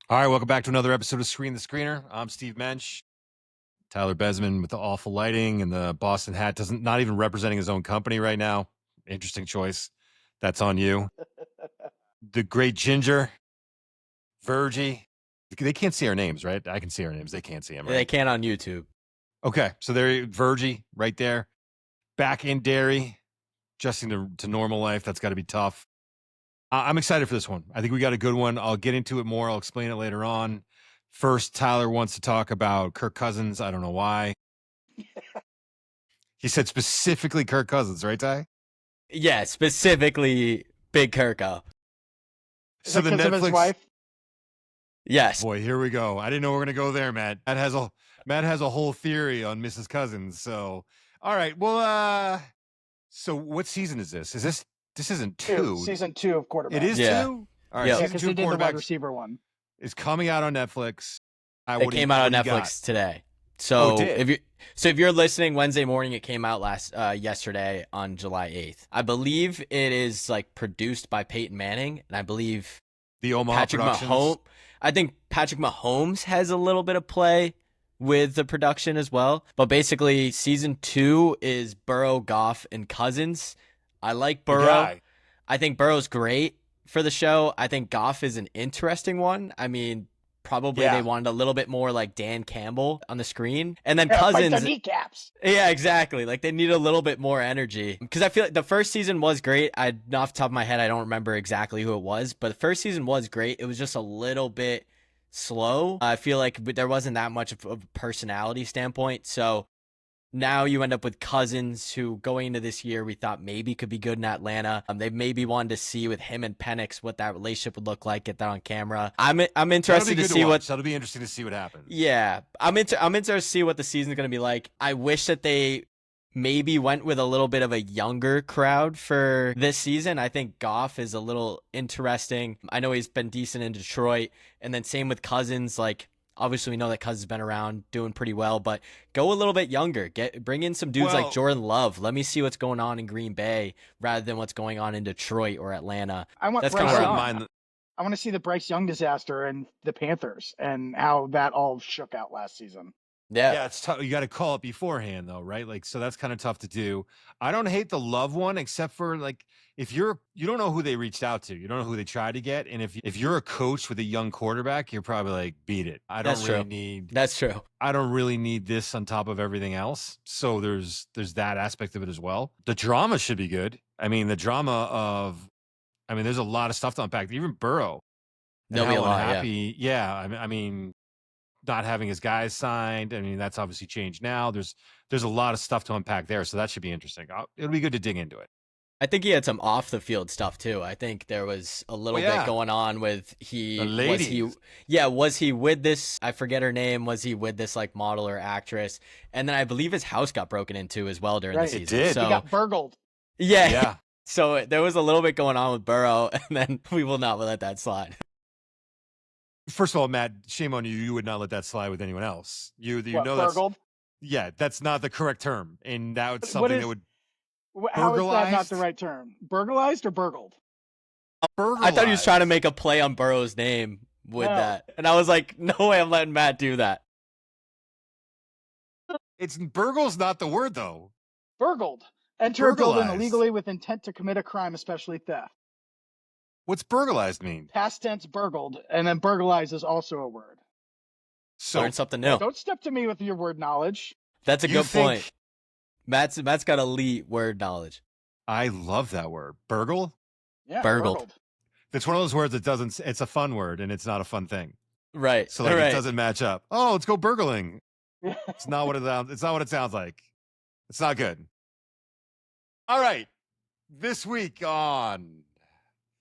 All right, welcome back to another episode of Screen the Screener. I'm Steve Mensch. Tyler Besman with the awful lighting and the Boston hat not even representing his own company right now. Interesting choice. That's on you. The great Ginger, Virgie. They can't see our names, right? I can see our names. They can't see them, right? They can on YouTube. Okay, so there, Virgie, right there. Back in dairy, adjusting to normal life. That's got to be tough. I'm excited for this one. I think we got a good one. I'll get into it more. I'll explain it later on. First, Tyler wants to talk about Kirk Cousins. I don't know why. He said specifically Kirk Cousins, right, Ty? Yeah, specifically Big Kirko. So the Netflix of his wife. Yes. Boy, here we go. I didn't know we were going to go there, Matt. Matt has a whole theory on Mrs. Cousins. So, all right. Well, so what season is this? This isn't two. Season 2 of Quarterback. It is 2? All right, season 2 of Quarterback. The wide receiver one is coming out on Netflix. It came out on Netflix today. So if you're listening Wednesday morning, it came out yesterday on July 8th. I believe it is like produced by Peyton Manning, and I believe the Omaha Patrick Mahomes. I think Patrick Mahomes has a little bit of play with the production as well. But basically, season 2 is Burrow, Goff, and Cousins. I like Burrow. I think Burrow's great for the show. I think Goff is an interesting one. I mean, probably they wanted a little bit more like Dan Campbell on the screen. And then Cousins. Fight the kneecaps. Yeah, exactly. Like they need a little bit more energy. Because I feel like the first season was great. Off the top of my head, I don't remember exactly who it was. But the first season was great. It was just a little bit slow. I feel like there wasn't that much of a personality standpoint. So now you end up with Cousins, who going into this year we thought maybe could be good in Atlanta. They maybe wanted to see with him and Penix what that relationship would look like, get that on camera. I'm interested to see that'll be interesting to see what happens. Yeah, I'm interested to see what the season's going to be like. I wish that they maybe went with a little bit of a younger crowd for this season. I think Goff is a little interesting. I know he's been decent in Detroit, and then same with Cousins. Like, obviously, we know that Cousins has been around doing pretty well, but go a little bit younger. Bring in some dudes like Jordan Love. Let me see what's going on in Green Bay rather than what's going on in Detroit or Atlanta. I want to see the Bryce Young disaster and the Panthers and how that all shook out last season. Yeah, it's tough. You got to call it beforehand, though, right? Like, so that's kind of tough to do. I don't hate the Love one, except for like if you don't know who they reached out to, you don't know who they tried to get, and if you're a coach with a young quarterback, you're probably like, beat it. That's true. I don't really need this on top of everything else. So there's that aspect of it as well. The drama should be good. I mean, there's a lot of stuff to unpack. Even Burrow. They'll be a lot happy. Yeah. I mean, not having his guys signed. I mean, that's obviously changed now. There's a lot of stuff to unpack there, so that should be interesting. It'll be good to dig into it. I think he had some off the field stuff too. I think there was a little bit going on with was he with this, I forget her name, was he with this like model or actress? And then I believe his house got broken into as well during the season. It did. So he got burgled. Yeah. So there was a little bit going on with Burrow, and then we will not let that slide. First of all, Matt, shame on you. You would not let that slide with anyone else. Burgled? Yeah, that's not the correct term. And that's something that would... How is that not the right term? Burglized or burgled? I thought he was trying to make a play on Burrow's name with that. And I was like, no way I'm letting Matt do that. Burgle's not the word, though. Burgled. Enter a building illegally with intent to commit a crime, especially theft. What's burglarized mean? Past tense burgled, and then burglized is also a word. So learn something new. Don't step to me with your word knowledge. That's a good point. Matt's got elite word knowledge. I love that word. Burgle? Yeah, burgled. It's one of those words that doesn't. It's a fun word, and it's not a fun thing. Right. So it doesn't match up. Oh, let's go burgling. It's not what it sounds like. It's not good. All right. This week on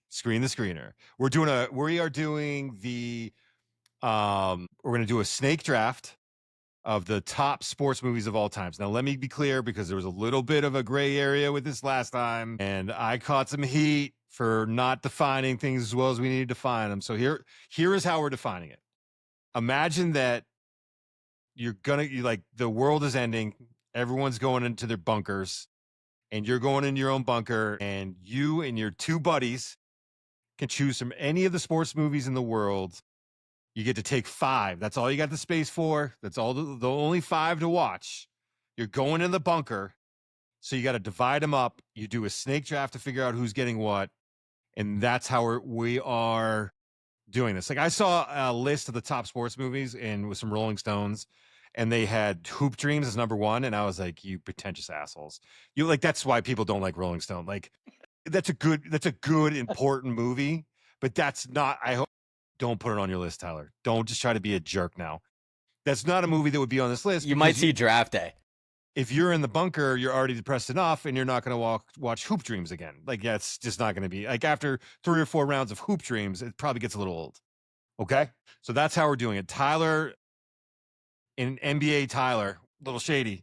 Screen the Screener, we're going to do a snake draft of the top sports movies of all times. Now, let me be clear, because there was a little bit of a gray area with this last time, and I caught some heat for not defining things as well as we needed to define them. So here is how we're defining it. Imagine that the world is ending, everyone's going into their bunkers, and you're going into your own bunker, and you and your two buddies can choose from any of the sports movies in the world You get to take 5. That's all you got the space for. That's all the only 5 to watch. You're going in the bunker. So you got to divide them up. You do a snake draft to figure out who's getting what. And that's how we are doing this. Like I saw a list of the top sports movies and with some Rolling Stones, and they had Hoop Dreams as number 1. And I was like, you pretentious assholes. You like, that's why people don't like Rolling Stone. Like that's a good, important movie, but that's not, I hope, don't put it on your list, Tyler. Don't just try to be a jerk now. That's not a movie that would be on this list. You might see Draft Day. If you're in the bunker, you're already depressed enough, and you're not going to watch Hoop Dreams again. Like, yeah, it's just not going to be like after 3 or 4 rounds of Hoop Dreams, it probably gets a little old. Okay, so that's how we're doing it. Tyler, in NBA, Tyler, little shady,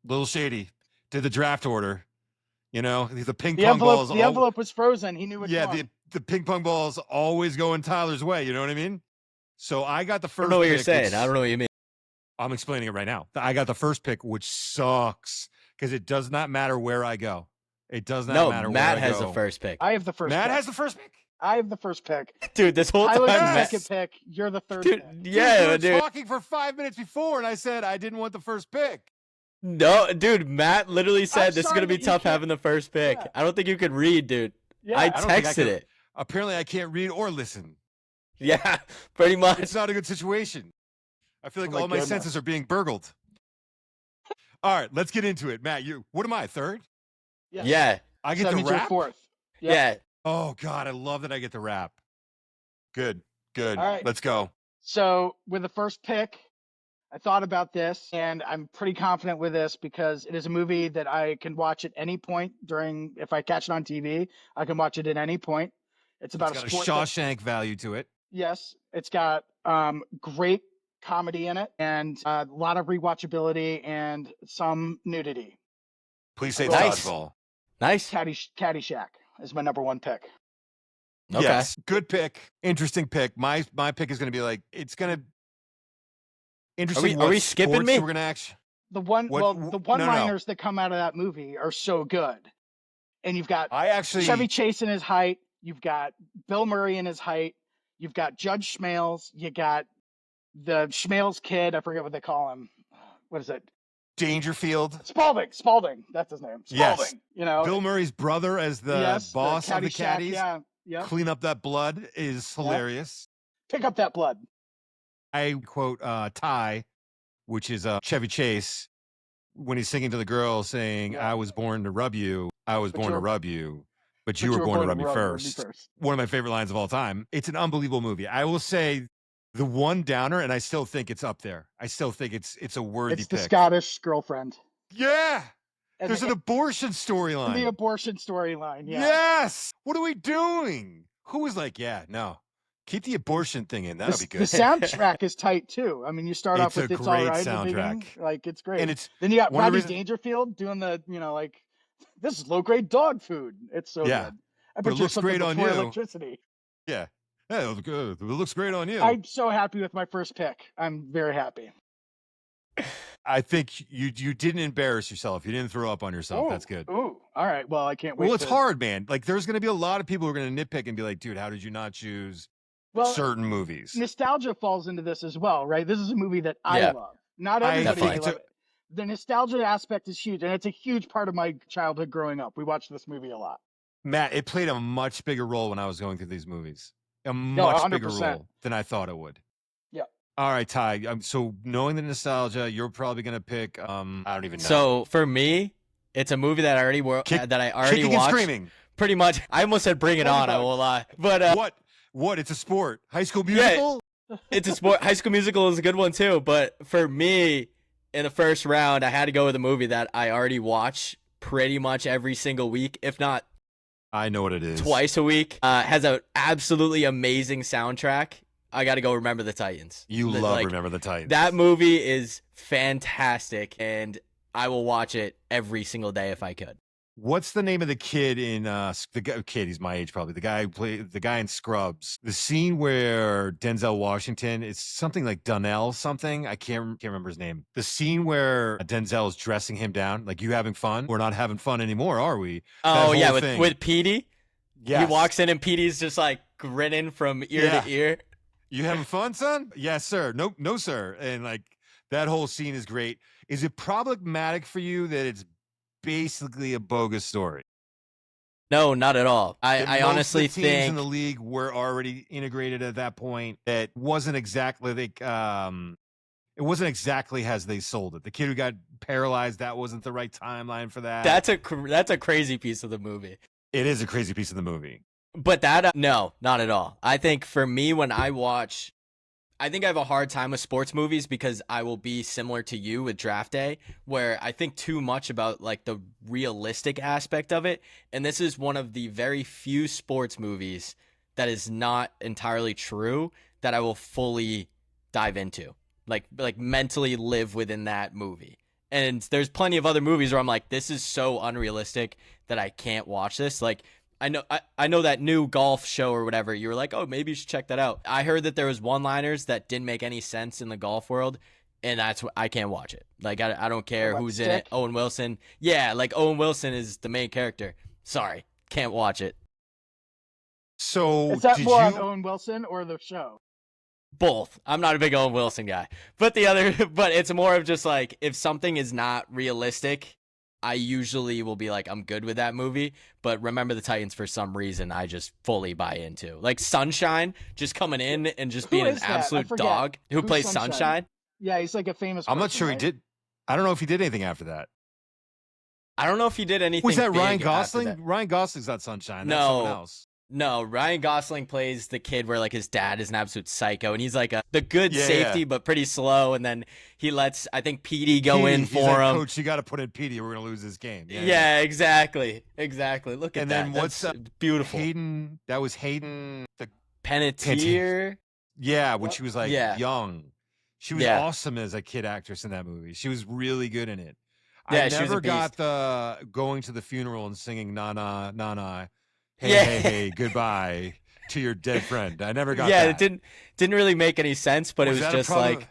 did the draft order. You know, the ping pong balls. The envelope was frozen. He knew which one. Yeah, the ping pong balls always going Tyler's way. You know what I mean? So I got the first. I don't know what pick, you're saying. I don't know what you mean. I'm explaining it right now. I got the first pick, which sucks because it does not matter where I go. It does not matter where I go. Matt has the first pick. I have the first Matt pick. has the first pick? I have the first pick. Dude, this whole Tyler's time, the second pick. You're the third pick. Yeah, you were dude. talking for 5 minutes before, and I said I didn't want the first pick. No, dude, Matt literally said this is going to be that you tough can't- having the first pick. Yeah. I don't think you could read, dude. Yeah, I don't think I texted could. it. Apparently, I can't read or listen. Yeah, pretty much. It's not a good situation. I feel like Oh my all my goodness. senses are being burgled. All right, let's get into it. Matt, what am I, third? Yes. Yeah, I So get that the means you're rap? fourth. Yep. yeah. Oh, God, I love that I get the rap. Good. All right. Let's go. So with the first pick, I thought about this, and I'm pretty confident with this because it is a movie that I can watch at any point during. If I catch it on TV, I can watch it at any point. It's about It's got a a sport. Shawshank value to it. Yes, it's got great comedy in it and a lot of rewatchability and some nudity. Please say Nice. dodgeball. Nice. Caddyshack is my number 1 pick. Okay. Yes, good pick. Interesting pick. My pick is going to be like, it's going to interesting. Are we what skipping sports me? We're going to actually. The no. one-liners that come out of that movie are so good. And you've got I actually. Chevy Chase in his height. You've got Bill Murray in his height. You've got Judge Schmales. You got the Schmales kid. I forget what they call him. What is it? Dangerfield. Spalding. That's his name. Spalding. Yes. You know. Bill Murray's brother as the boss of the Caddyshack, caddies. Yeah. Clean up that blood is hilarious. Pick up that blood. I quote Ty, which is Chevy Chase, when he's singing to the girl saying, Yeah. I was born to rub you. I was born to you're- rub you. But you were born to rub me first. first. One of my favorite lines of all time. It's an unbelievable movie. I will say the one downer, and I still think it's up there. I still think it's a worthy It's the pick. Scottish girlfriend. Yeah. And There's an abortion storyline. the abortion storyline. Yeah. Yes. What are we doing? Who was like, yeah, no. Keep the abortion thing in. That'll be The good. soundtrack is tight too. I mean, you start off It's with a "It's All great Right" at the beginning, soundtrack. like it's great. And it's then you got one of the Rodney Dangerfield doing the, like, this is low grade dog food. It's so Yeah. good. I But bet it you looks something great on before you. electricity. yeah. Yeah, it looks good. It looks great on you. I'm so happy with my first pick. I'm very happy. I think you didn't embarrass yourself. You didn't throw up on yourself. That's good. Ooh, all right. Well, I can't wait. Well, it's hard, man. Like, there's going to be a lot of people who are going to nitpick and be like, dude, how did you not choose certain movies? Nostalgia falls into this as well, right? This is a movie that I Yeah. love. Not I everybody think loves it. The nostalgia aspect is huge, and it's a huge part of my childhood growing up. We watched this movie a lot. Matt, it played a much bigger role when I was going through these movies. A No, much bigger 100%. role than I thought it would. Yeah. All right, Ty. So knowing the nostalgia, you're probably going to pick, I don't even know. So for me, it's a movie that I already Kicking watched. and screaming. Pretty much. I almost said Bring It On. I won't lie, but What? It's a sport. High School Musical? it's a sport. High School Musical is a good one too. But for me, in the first round, I had to go with a movie that I already watch pretty much every single week, if not I know what it is. twice a week. Has an absolutely amazing soundtrack. I got to go Remember the Titans. You love Remember the Titans. That movie is fantastic, and I will watch it every single day if I could. What's the name of the kid in kid? He's my age probably. The guy who played the guy in Scrubs. The scene where Denzel Washington, it's something like Donnell something. I can't remember his name. The scene where Denzel is dressing him down, like, you having fun? We're not having fun anymore, are we? Oh yeah, thing. with Petey. Yes. He walks in and Petey's just like grinning from ear to ear. You having fun, son? Yes, sir. No, no, sir. And like that whole scene is great. Is it problematic for you that it's basically a bogus story? No, not at all. That I most of the honestly teams in think the league were already integrated at that point. That wasn't exactly like it wasn't exactly as they sold it. The kid who got paralyzed, that wasn't the right timeline for that. that's a crazy piece of the movie. It is a crazy piece of the movie. But that no, not at all. I think for me when I watch I think I have a hard time with sports movies because I will be similar to you with Draft Day, where I think too much about like the realistic aspect of it. And this is one of the very few sports movies that is not entirely true that I will fully dive into. Like mentally live within that movie. And there's plenty of other movies where I'm like, this is so unrealistic that I can't watch this. Like I know that new golf show or whatever. You were like, oh, maybe you should check that out. I heard that there was one-liners that didn't make any sense in the golf world, and that's what I can't watch it. Like I don't care What, who's in it. Stick? Owen Wilson, yeah, like Owen Wilson is the main character. Sorry, can't watch it. So Is that did more on you? Owen Wilson or the show? Both. I'm not a big Owen Wilson guy, but but it's more of just like if something is not realistic, I usually will be like, I'm good with that movie. But Remember the Titans, for some reason, I just fully buy into. Like Sunshine, just coming in and just Who being an is that? I absolute forget. dog who Who's plays Sunshine? Sunshine. Yeah, he's like a famous. I'm not person, sure right? he did. I don't know if he did anything after that. I don't know if he did anything. Was that big Ryan after Gosling? that. Ryan Gosling's not Sunshine. That's someone No, else. no. Ryan Gosling plays the kid where like his dad is an absolute psycho, and he's like the good Yeah, safety, yeah. but pretty slow. And then he lets I think Petey go in He's for like, him. Coach, you got to put in Petey. We're gonna lose this game. Yeah, exactly. Look at And that. then what's That's beautiful. Hayden? That was Hayden. Panettiere. Yeah, when Yep. she was like Yeah. young, she was Yeah. awesome as a kid actress in that movie. She was really good in it. Yeah, I she was a never got beast. the going to the funeral and singing "Na na na na," hey Yeah. hey hey, goodbye to your dead friend. I never got Yeah, that. it didn't really make any sense, but Was it was that a just problem? like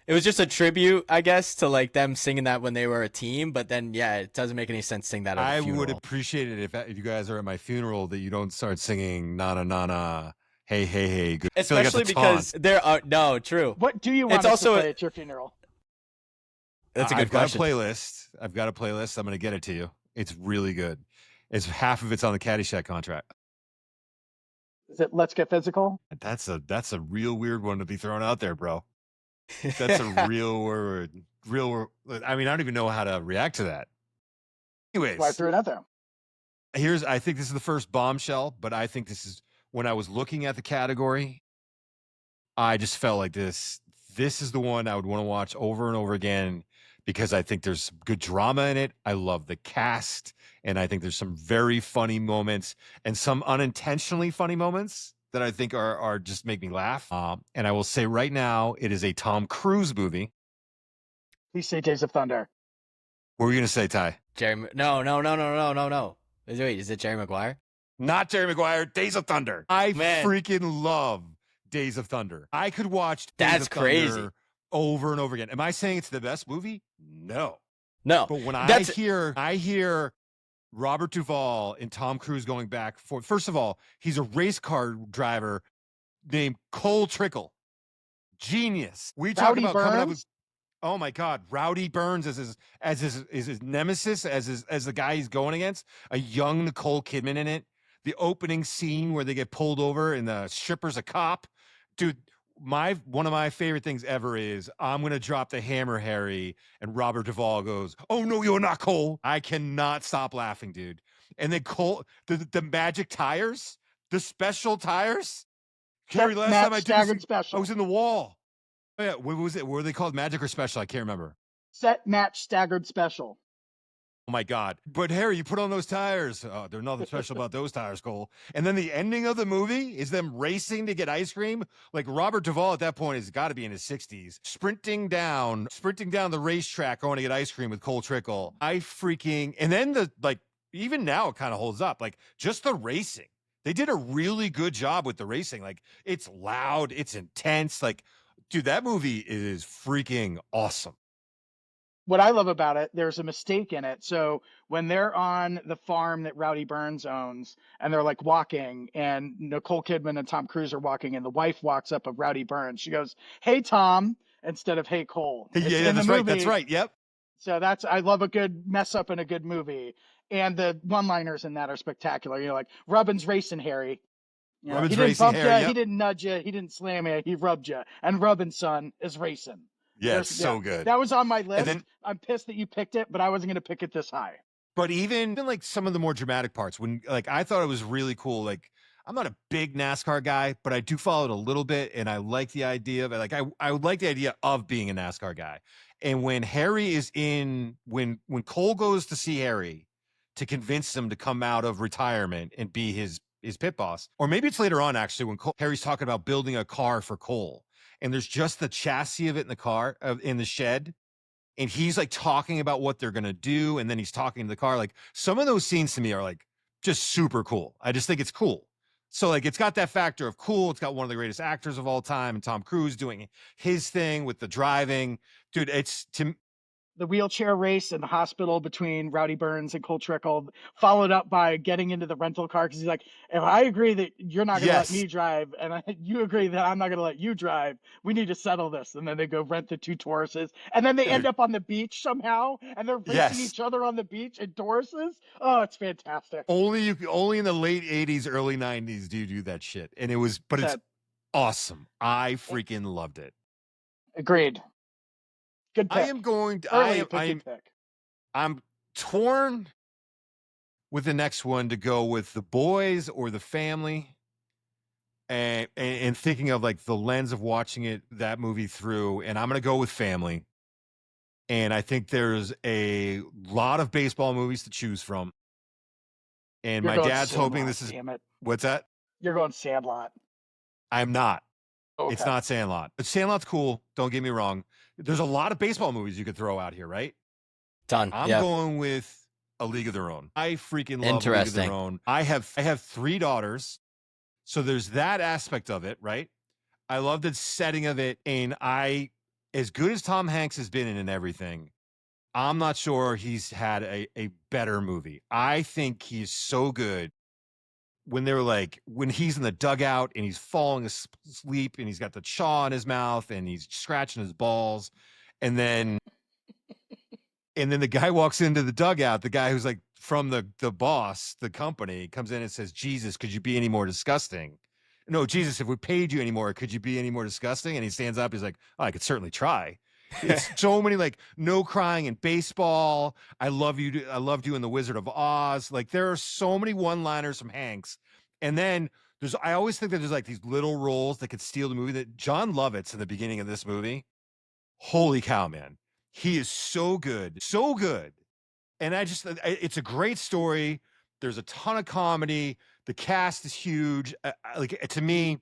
it was just a tribute, I guess, to like them singing that when they were a team. But then, yeah, it doesn't make any sense to sing that at I a would funeral. appreciate it if you guys are at my funeral that you don't start singing "Na na na na," hey hey hey. Good. I feel like Especially that's a because taunt. there are no true. What do you want It's us also to play at your funeral? that's a good I've got question. a playlist. I've got a playlist. I'm gonna get it to you. It's really good. It's half of it's on the Caddyshack contract. Is it Let's Get Physical? That's a real weird one to be thrown out there, bro. That's a real word. Real word. I mean, I don't even know how to react to that. Why I Anyways, threw it out there? I think this is the first bombshell, but I think this is when I was looking at the category, I just felt like this is the one I would want to watch over and over again because I think there's good drama in it. I love the cast, and I think there's some very funny moments and some unintentionally funny moments that I think are just make me laugh. And I will say right now, it is a Tom Cruise movie. Please say Days of Thunder. What were you gonna say, Ty? Jerry, no. Wait, is it Jerry Maguire? Not Jerry Maguire. Days of Thunder. I Man. freaking love Days of Thunder. I could watch Days That's of Thunder crazy. over and over again. Am I saying it's the best movie? No. No, But when that's I hear Robert Duvall and Tom Cruise going back for first of all, he's a race car driver named Cole Trickle. Genius. We talk Rowdy about coming up Burns? with oh my God, Rowdy Burns as his nemesis, as the guy he's going against, a young Nicole Kidman in it. The opening scene where they get pulled over and the stripper's a cop. Dude, one of my favorite things ever is I'm gonna drop the hammer, Harry, and Robert Duvall goes, "Oh no, you're not Cole." I cannot stop laughing, dude. And then Cole, the magic tires, the special tires. Harry, last Matt time I did Staggered this, Special. I was in the wall. Oh, yeah, what was it? Were they called magic or special? I can't remember. Set Match Staggered Special. Oh my God. But Harry, you put on those tires. Oh, there's nothing special about those tires, Cole. And then the ending of the movie is them racing to get ice cream. Like Robert Duvall at that point has got to be in his 60s, sprinting down the racetrack going to get ice cream with Cole Trickle. And then even now it kind of holds up. Like just the racing. They did a really good job with the racing. Like it's loud, it's intense. Like, dude, that movie is freaking awesome. what I love about it, there's a mistake in it. So when they're on the farm that Rowdy Burns owns and they're like walking and Nicole Kidman and Tom Cruise are walking and the wife walks up of Rowdy Burns. She goes, "Hey, Tom," instead of "Hey, Cole." It's Yeah, in the that's right. That's movie. right. Yep. So I love a good mess up in a good movie. And the one-liners in that are spectacular. Like Rubbin's racing Harry. He Robin's didn't racing bump you, hair. he Yep. didn't nudge you, he didn't slam you, he rubbed you. And Rubbin's son is racing. Yeah, it's so good. That was on my And list. then, I'm pissed that you picked it, but I wasn't going to pick it this high. but even like some of the more dramatic parts, when like I thought it was really cool. Like I'm not a big NASCAR guy, but I do follow it a little bit, and I like the idea of it. Like I would like the idea of being a NASCAR guy. And when Harry is in, when Cole goes to see Harry to convince him to come out of retirement and be his pit boss, or maybe it's later on actually when Harry's talking about building a car for Cole, and there's just the chassis of it in the car in the shed, and he's like talking about what they're gonna do, and then he's talking to the car. Like some of those scenes to me are like just super cool. I just think it's cool. So like it's got that factor of cool. It's got one of the greatest actors of all time, and Tom Cruise doing his thing with the driving. Dude, it's to The wheelchair race in the hospital between Rowdy Burns and Cole Trickle, followed up by getting into the rental car because he's like, "If I agree that you're not going to let me yes, drive, and you agree that I'm not going to let you drive, we need to settle this." And then they go rent the two Tauruses, and then they end up on the beach somehow, and they're racing yes. each other on the beach in Tauruses. Oh, it's fantastic. Only in the late '80s, early '90s do you do that shit, and it was, but it's That awesome. I freaking loved it. agreed. Good I pick. am going to, Early, but good pick. I'm torn with the next one to go with the boys or the family, and thinking of like the lens of watching that movie through, and I'm gonna go with family. And I think there's a lot of baseball movies to choose from, and You're my going dad's hoping Sandlot. this is Damn it. what's that? You're going Sandlot. I'm not. It's Okay. not Sandlot. But Sandlot's cool. Don't get me wrong. There's a lot of baseball movies you could throw out here, right? Done. I'm Yeah. going with A League of Their Own. I freaking love A League of Interesting. Their Own. I have 3 daughters, so there's that aspect of it, right? I love the setting of it, and as good as Tom Hanks has been in everything, I'm not sure he's had a better movie. I think he's so good. When he's in the dugout and he's falling asleep and he's got the chaw in his mouth and he's scratching his balls, and then the guy walks into the dugout, the guy who's like from the boss, the company, comes in and says, "Jesus, could you be any more disgusting?" No, Jesus, if we paid you any more, could you be any more disgusting? And he stands up, he's like, "Oh, I could certainly try." It's so many, like, no crying in baseball. I loved you in The Wizard of Oz. Like there are so many one-liners from Hanks. And then I always think that there's like these little roles that could steal the movie. That John Lovitz in the beginning of this movie, holy cow, man. He is so good. So good. And it's a great story. There's a ton of comedy. The cast is huge. To me,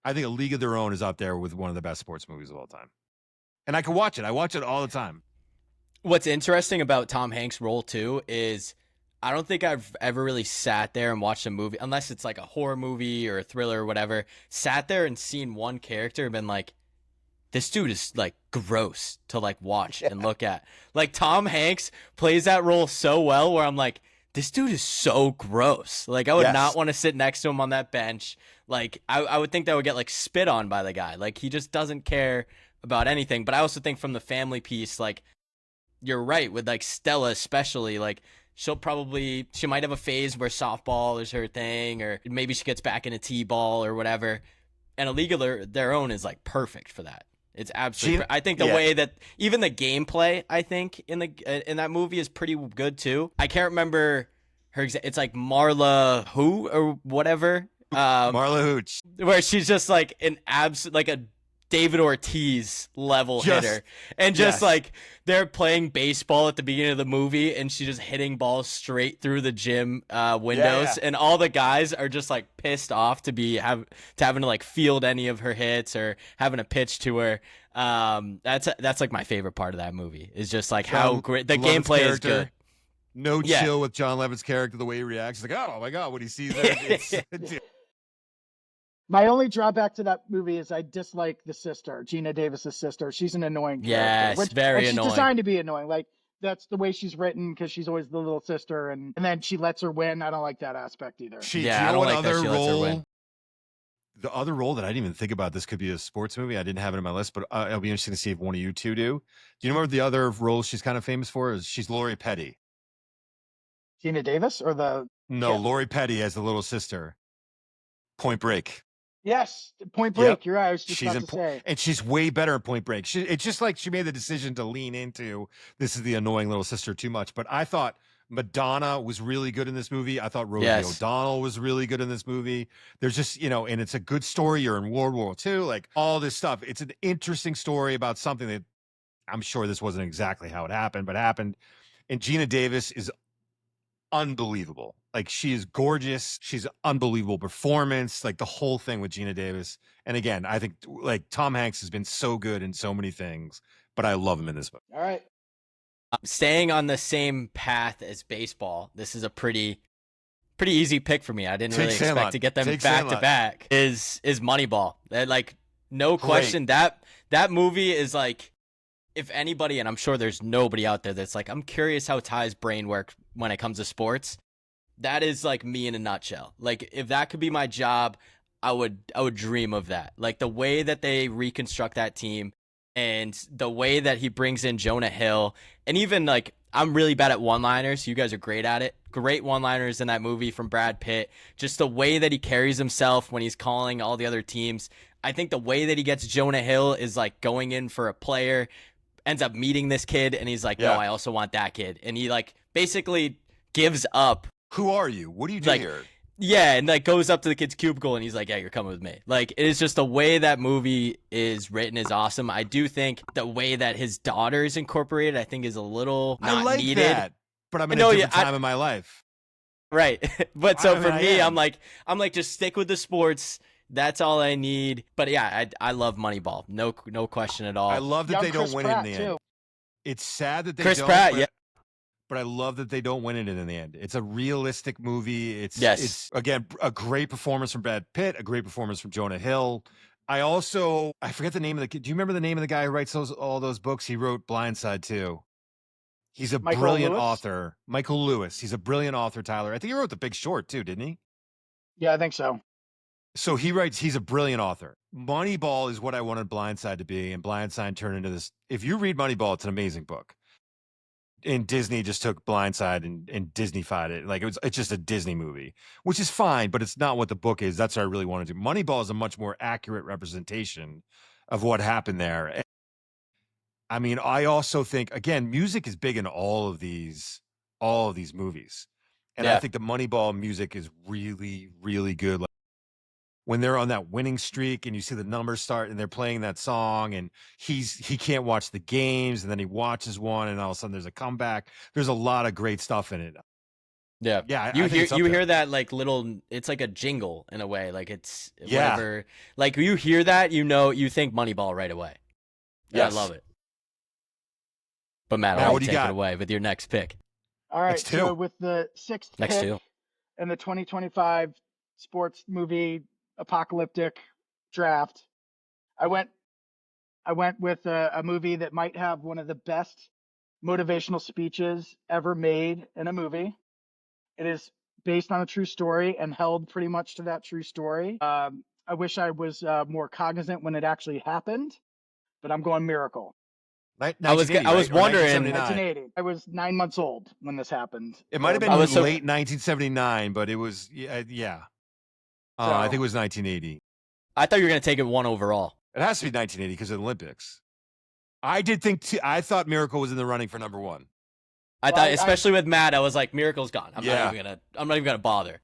I think A League of Their Own is up there with one of the best sports movies of all time. And I can watch it. I watch it all the time. What's interesting about Tom Hanks' role too is I don't think I've ever really sat there and watched a movie, unless it's like a horror movie or a thriller or whatever, sat there and seen one character and been like, this dude is like gross to like watch and look at. Like Tom Hanks plays that role so well where I'm like, this dude is so gross. Like I would not want to sit next to him on that bench. Like I would think that I would get like spit on by the guy. Like he just doesn't care about anything. But I also think from the family piece, like you're right with like Stella especially, like she might have a phase where softball is her thing, or maybe she gets back into t-ball or whatever. And A League of Their Own is like perfect for that. It's absolutely. I think the way that even the gameplay, I think in that movie is pretty good too. I can't remember her. It's like Marla who or whatever. Marla Hooch, where she's just like like a David Ortiz level hitter, and just like they're playing baseball at the beginning of the movie, and she's just hitting balls straight through the gym windows, and all the guys are just like pissed off to having to like field any of her hits or having to pitch to her. That's like my favorite part of that movie is just like how great the gameplay is good. No chill with John Levitt's character, the way he reacts. He's like, oh my god, when he sees that. My only drawback to that movie is I dislike the sister, Gina Davis's sister. She's an annoying character, Yes, very and she's annoying. designed to be annoying. Like that's the way she's written because she's always the little sister, and then she lets her win. I don't like that aspect either. Do Yeah, you I know don't what like that other she lets her win. role? The other role that I didn't even think about, this could be a sports movie. I didn't have it in my list, but it'll be interesting to see if one of you two do. Do you remember the other role she's kind of famous for? Is she's Lori Petty? Gina Davis or the No, kid? Lori Petty as the little sister. Point Break. Yes, Point Yep. Break. You're right. I was just She's about in, to say. and she's way better at Point Break. It's just like she made the decision to lean into this is the annoying little sister too much. But I thought Madonna was really good in this movie. I thought Rosie Yes. O'Donnell was really good in this movie. There's just, and it's a good story. You're in World War II, like all this stuff. It's an interesting story about something that I'm sure this wasn't exactly how it happened, but happened. And Gina Davis is unbelievable. Like she is gorgeous. She's an unbelievable performance. Like the whole thing with Gina Davis. And again, I think like Tom Hanks has been so good in so many things, but I love him in this movie. All right. Staying on the same path as baseball, this is a pretty easy pick for me. I didn't really expect to get them back to back. Is Moneyball. That, like, no question, that movie is like, if anybody, and I'm sure there's nobody out there that's like, I'm curious how Ty's brain works when it comes to sports. That is like me in a nutshell. Like, if that could be my job, I would dream of that. Like the way that they reconstruct that team and the way that he brings in Jonah Hill, and even like, I'm really bad at one-liners. You guys are great at it. Great one-liners in that movie from Brad Pitt. Just the way that he carries himself when he's calling all the other teams. I think the way that he gets Jonah Hill is like going in for a player, ends up meeting this kid, and he's like, no, I also want that kid. And he like basically gives up. Who are you? What do you do here? Yeah, and like goes up to the kid's cubicle and he's like, yeah, you're coming with me. Like, it is just the way that movie is written is awesome. I do think the way that his daughter is incorporated, I think, is a little not I like needed. that, but I'm in a different time in my life. Right. But so for me, I'm like, just stick with the sports. That's all I need. But yeah, I love Moneyball. No question at all. I love that they don't win it in the end. It's sad that they don't. Chris Pratt, yeah. But I love that they don't win it in the end. It's a realistic movie. It's again a great performance from Brad Pitt, a great performance from Jonah Hill. I forget the name of the kid. Do you remember the name of the guy who writes all those books? He wrote Blindside too. He's a brilliant author. Michael Lewis. He's a brilliant author, Tyler. I think he wrote The Big Short too, didn't he? Yeah, I think so. So he's a brilliant author. Moneyball is what I wanted Blindside to be, and Blindside turned into this. If you read Moneyball, it's an amazing book. And Disney just took Blindside and Disney-fied it. Like it's just a Disney movie, which is fine, but it's not what the book is. That's what I really want to do. Moneyball is a much more accurate representation of what happened there. I mean, I also think, again, music is big in all of these movies. And I think the Moneyball music is really, really good. Like, when they're on that winning streak and you see the numbers start and they're playing that song and he can't watch the games and then he watches one and all of a sudden there's a comeback. There's a lot of great stuff in it. Yeah. Yeah. You hear that like little, it's like a jingle in a way. Like it's whatever. Like you hear that, you think Moneyball right away. Yeah. I love it. But Matt, I'll take it away with your next pick. All right. So with the sixth pick in the 2025 sports movie apocalyptic draft, I went with a movie that might have one of the best motivational speeches ever made in a movie. It is based on a true story and held pretty much to that true story. I wish I was more cognizant when it actually happened, but I'm going Miracle. I was wondering. 1980. I was 9 months old when this happened. It might have been late 1979, but it was yeah. I think it was 1980. I thought you were going to take it one overall. It has to be 1980 because of the Olympics. I thought Miracle was in the running for number one. I thought, especially with Matt, I was like, Miracle's gone. I'm not even gonna bother.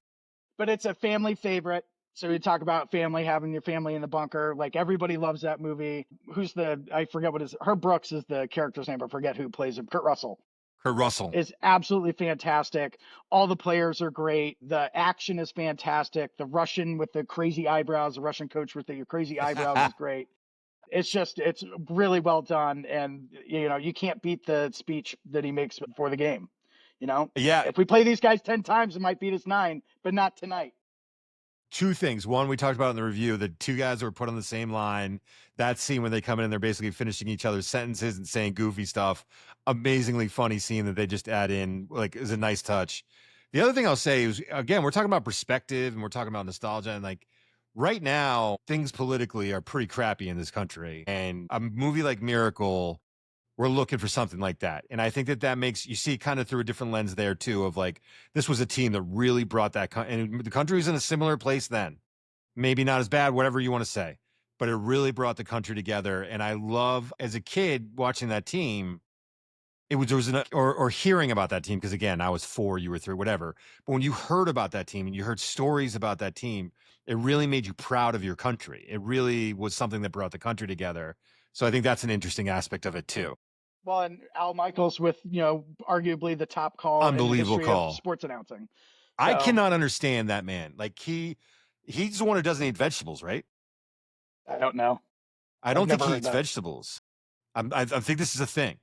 But it's a family favorite. So we talk about family, having your family in the bunker. Like everybody loves that movie. I forget what Herb Brooks is the character's name. I forget who plays him. Kurt Russell. Kurt Russell is absolutely fantastic. All the players are great. The action is fantastic. The Russian with the crazy eyebrows, the Russian coach with the crazy eyebrows is great. It's really well done. And, you can't beat the speech that he makes before the game. Yeah. If we play these guys 10 times, it might beat us 9, but not tonight. Two things. One, we talked about in the review, the two guys who were put on the same line. That scene when they come in and they're basically finishing each other's sentences and saying goofy stuff. Amazingly funny scene that they just add in, like, is a nice touch. The other thing I'll say is, again, we're talking about perspective and we're talking about nostalgia, and like right now, things politically are pretty crappy in this country. And a movie like Miracle, we're looking for something like that. And I think that that makes you see kind of through a different lens there too, of like, this was a team that really brought that, and the country was in a similar place then. Maybe not as bad, whatever you want to say, but it really brought the country together. And I love, as a kid watching that team, it was, there was or hearing about that team, because again, I was 4, you were 3, whatever. But when you heard about that team and you heard stories about that team, it really made you proud of your country. It really was something that brought the country together. So I think that's an interesting aspect of it too. Well, and Al Michaels with, arguably the top call in the Unbelievable history of call. sports announcing. I So cannot understand that man. Like he's the one who doesn't eat vegetables, right? I don't know. I I've don't think never he heard eats that. vegetables. I think this is a thing.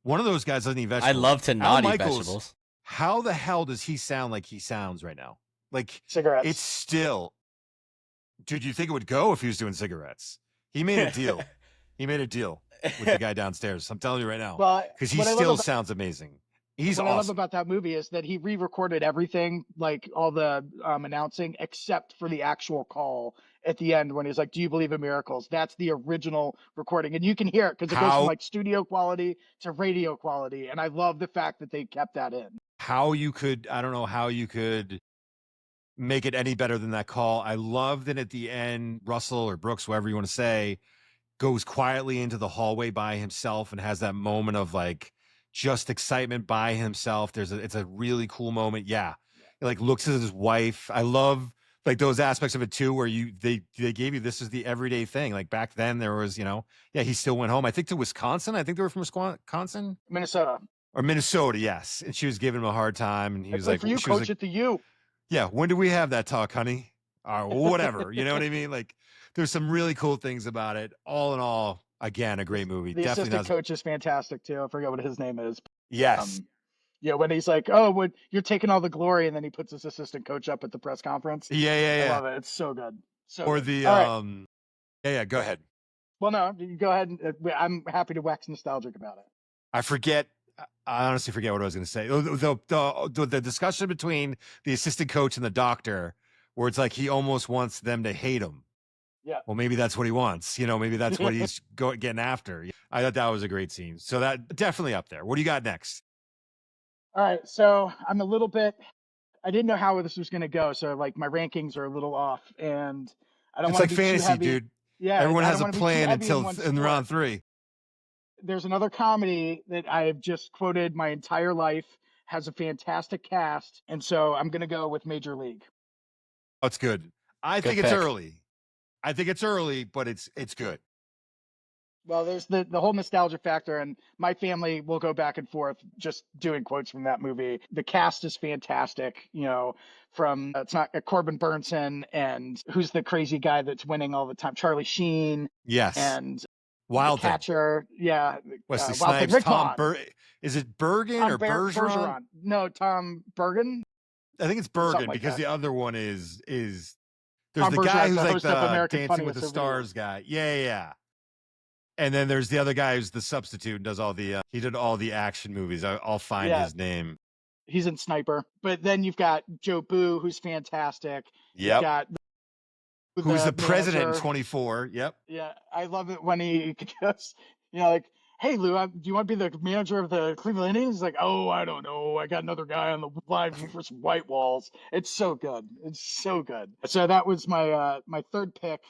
One of those guys doesn't eat I'd vegetables. love to Al not eat Michaels, vegetables. how the hell does he sound like he sounds right now? Like Cigarettes. it's still, dude, you think it would go if he was doing cigarettes? He made a deal. He made a deal with the guy downstairs. I'm telling you right now, Well, because he what I love still about sounds amazing. He's what I love awesome. about that movie is that he re-recorded everything, like all the announcing, except for the actual call at the end when he's like, "Do you believe in miracles?" That's the original recording, and you can hear it because it goes from How like studio quality to radio quality, and I love the fact that they kept that in. how you could, I don't know how you could make it any better than that call. I love that at the end, Russell or Brooks, whatever you want to say, goes quietly into the hallway by himself and has that moment of like just excitement by himself. It's a really cool moment. Yeah. He like looks at his wife. I love like those aspects of it too, where they gave you, this is the everyday thing. Like back then there was, yeah, he still went home, I think to Wisconsin. I think they were from Wisconsin Minnesota. or Minnesota. Yes. And she was giving him a hard time. And he I was play like, for you, she was coach like, at the U. yeah, when do we have that talk, honey? Or whatever. You know what I mean? Like, there's some really cool things about it. All in all, again, a great movie. The Definitely assistant not. coach is fantastic too. I forget what his name is. Yes. Yeah, when he's like, "Oh, you're taking all the glory," and then he puts his assistant coach up at the press conference. Yeah, yeah, I yeah. love it. It's so good. So Or good. the All right. yeah, yeah, go ahead. Well, no, you go ahead. And, I'm happy to wax nostalgic about it. I forget. I honestly forget what I was going to say. The discussion between the assistant coach and the doctor, where it's like he almost wants them to hate him. Yeah. Well, maybe that's what he wants. Maybe that's what he's getting after. I thought that was a great scene. So that definitely up there. What do you got next? All right. So I'm a little bit. I didn't know how this was going to go, so like my rankings are a little off, and I don't It's want like to be too fantasy, heavy. dude. Yeah, Everyone I has don't a want to be too plan heavy until in one in sport. round 3. There's another comedy that I have just quoted my entire life, has a fantastic cast, and so I'm going to go with Major League. That's good. I Good think it's pick. early. I think it's early, but it's good. Well, there's the whole nostalgia factor, and my family will go back and forth just doing quotes from that movie. The cast is fantastic, from it's not Corbin Burnson, and who's the crazy guy that's winning all the time, Charlie Sheen, Yes. and the Wild Thing. catcher, yeah, Wesley Wild Thing, Snipes, Rick Tom Vaughn. Is it Bergen or Bergeron? Bergeron. No, Tom Bergen. I think it's Something Bergen like because that. the other one is there's Tom the guy Bergeron's who's the like host of the American Dancing with Funniest the over the years. Stars guy. Yeah, yeah, yeah. And then there's the other guy who's the substitute and does all the he did all the action movies. I'll find Yeah. his name. He's in Sniper. But then you've got Joe Boo, who's fantastic. Yep. You've got Who's the president in manager. 24? Yep. Yeah, I love it when he goes, like, "Hey Lou, do you want to be the manager of the Cleveland Indians?" He's like, "Oh, I don't know. I got another guy on the line for some white walls." It's so good. It's so good. So that was my third pick,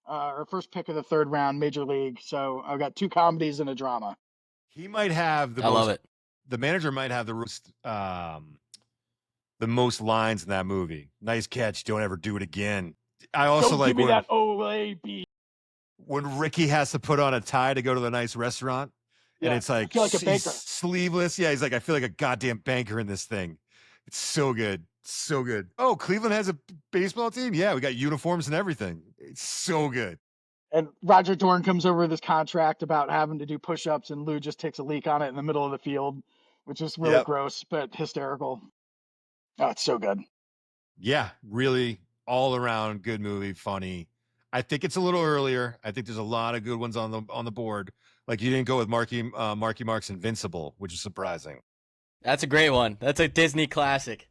or first pick of the third round, Major League. So I've got 2 comedies and a drama. He might have the I love it. The manager might have the most lines in that movie. Nice catch. Don't ever do it again. I also Don't like give me that OAB. when Ricky has to put on a tie to go to the nice restaurant, and Yeah, it's like, I feel like a he's banker. sleeveless. Yeah, he's like, I feel like a goddamn banker in this thing. It's so good. So good. Oh, Cleveland has a baseball team? Yeah, we got uniforms and everything. It's so good. And Roger Dorn comes over with his contract about having to do push-ups, and Lou just takes a leak on it in the middle of the field, which is really Yep. gross but hysterical. Oh, it's so good. Yeah, really all around good movie, funny. I think it's a little earlier. I think there's a lot of good ones on the board. Like you didn't go with Marky Mark's Invincible, which is surprising. That's a great one. That's a Disney classic.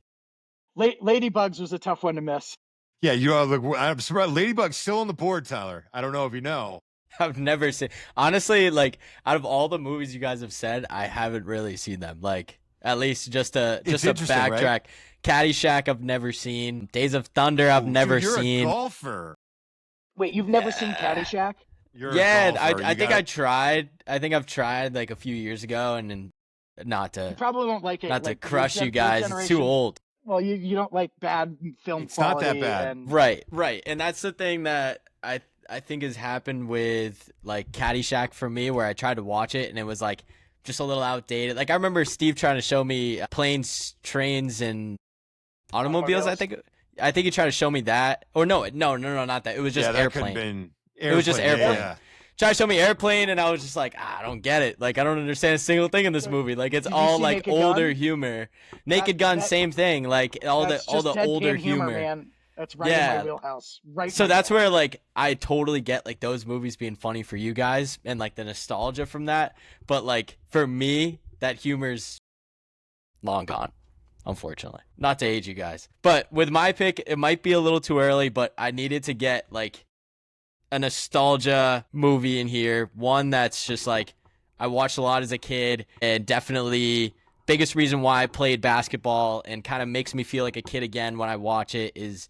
Ladybugs was a tough one to miss. Yeah, look. I'm surprised Ladybug's still on the board, Tyler. I don't know if you know. I've never seen. Honestly, like out of all the movies you guys have said, I haven't really seen them. Like at least just a backtrack. Right? Caddyshack, I've never seen. Days of Thunder, I've never dude, you're seen. a golfer. Wait, you've never seen Caddyshack? You're yeah, a golfer. I think I tried. I think I've tried like a few years ago, and then not to. You probably won't like it. Not like, to crush you guys. It's too old. Well, you don't like bad film it's quality. Not that bad. And... Right. And that's the thing that I think has happened with like Caddyshack for me, where I tried to watch it and it was like just a little outdated. Like I remember Steve trying to show me planes, trains, and automobiles. I think he tried to show me that. Or no, not that. It was just Airplane. It was just Airplane. Yeah. Tried to show me Airplane, and I was just like, I don't get it. Like I don't understand a single thing in this movie. Like it's all like older humor. Naked Gun, same thing. Like all the older humor. Man. That's right in my wheelhouse. Right. So that's where like I totally get like those movies being funny for you guys and like the nostalgia from that. But like for me, that humor's long gone, unfortunately. Not to age you guys. But with my pick, it might be a little too early, but I needed to get like a nostalgia movie in here. One that's just like I watched a lot as a kid, and definitely biggest reason why I played basketball and kind of makes me feel like a kid again when I watch it is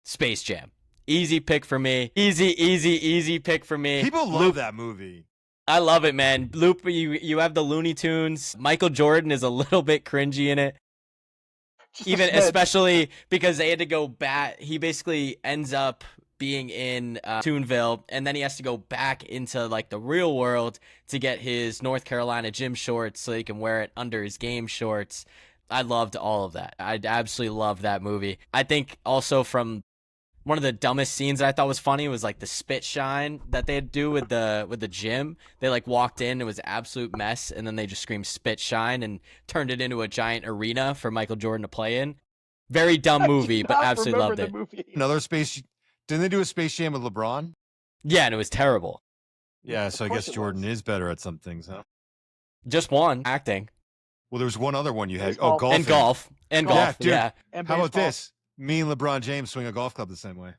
Space Jam. Easy pick for me. Easy pick for me. People love that movie. I love it, man. Loop, you have the Looney Tunes. Michael Jordan is a little bit cringy in it. Even especially because they had to go back. He basically ends up being in Toonville, and then he has to go back into like the real world to get his North Carolina gym shorts so he can wear it under his game shorts. I loved all of that. I absolutely loved that movie. I think also from one of the dumbest scenes that I thought was funny was like the spit shine that they'd do with the gym. They like walked in, it was an absolute mess, and then they just screamed spit shine and turned it into a giant arena for Michael Jordan to play in. Very dumb movie, but absolutely loved it. Another Space. Didn't they do a Space Jam with LeBron? Yeah, and it was terrible. Yeah, so I guess Jordan is better at some things, huh? Just one acting. Well, there was one other one you had. Baseball. Oh, golf. And golf. And golf. Dude. Yeah. And how about this? Me and LeBron James swing a golf club the same way.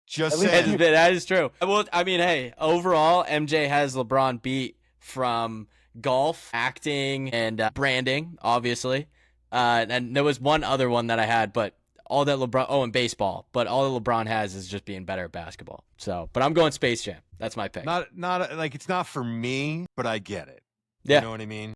Just saying. That is true. Well, I mean, hey, overall, MJ has LeBron beat from golf, acting, and branding, obviously. And there was one other one that I had, but all that LeBron, and baseball, but all that LeBron has is just being better at basketball. So, but I'm going Space Jam. That's my pick. Not like it's not for me, but I get it. Yeah. You know what I mean?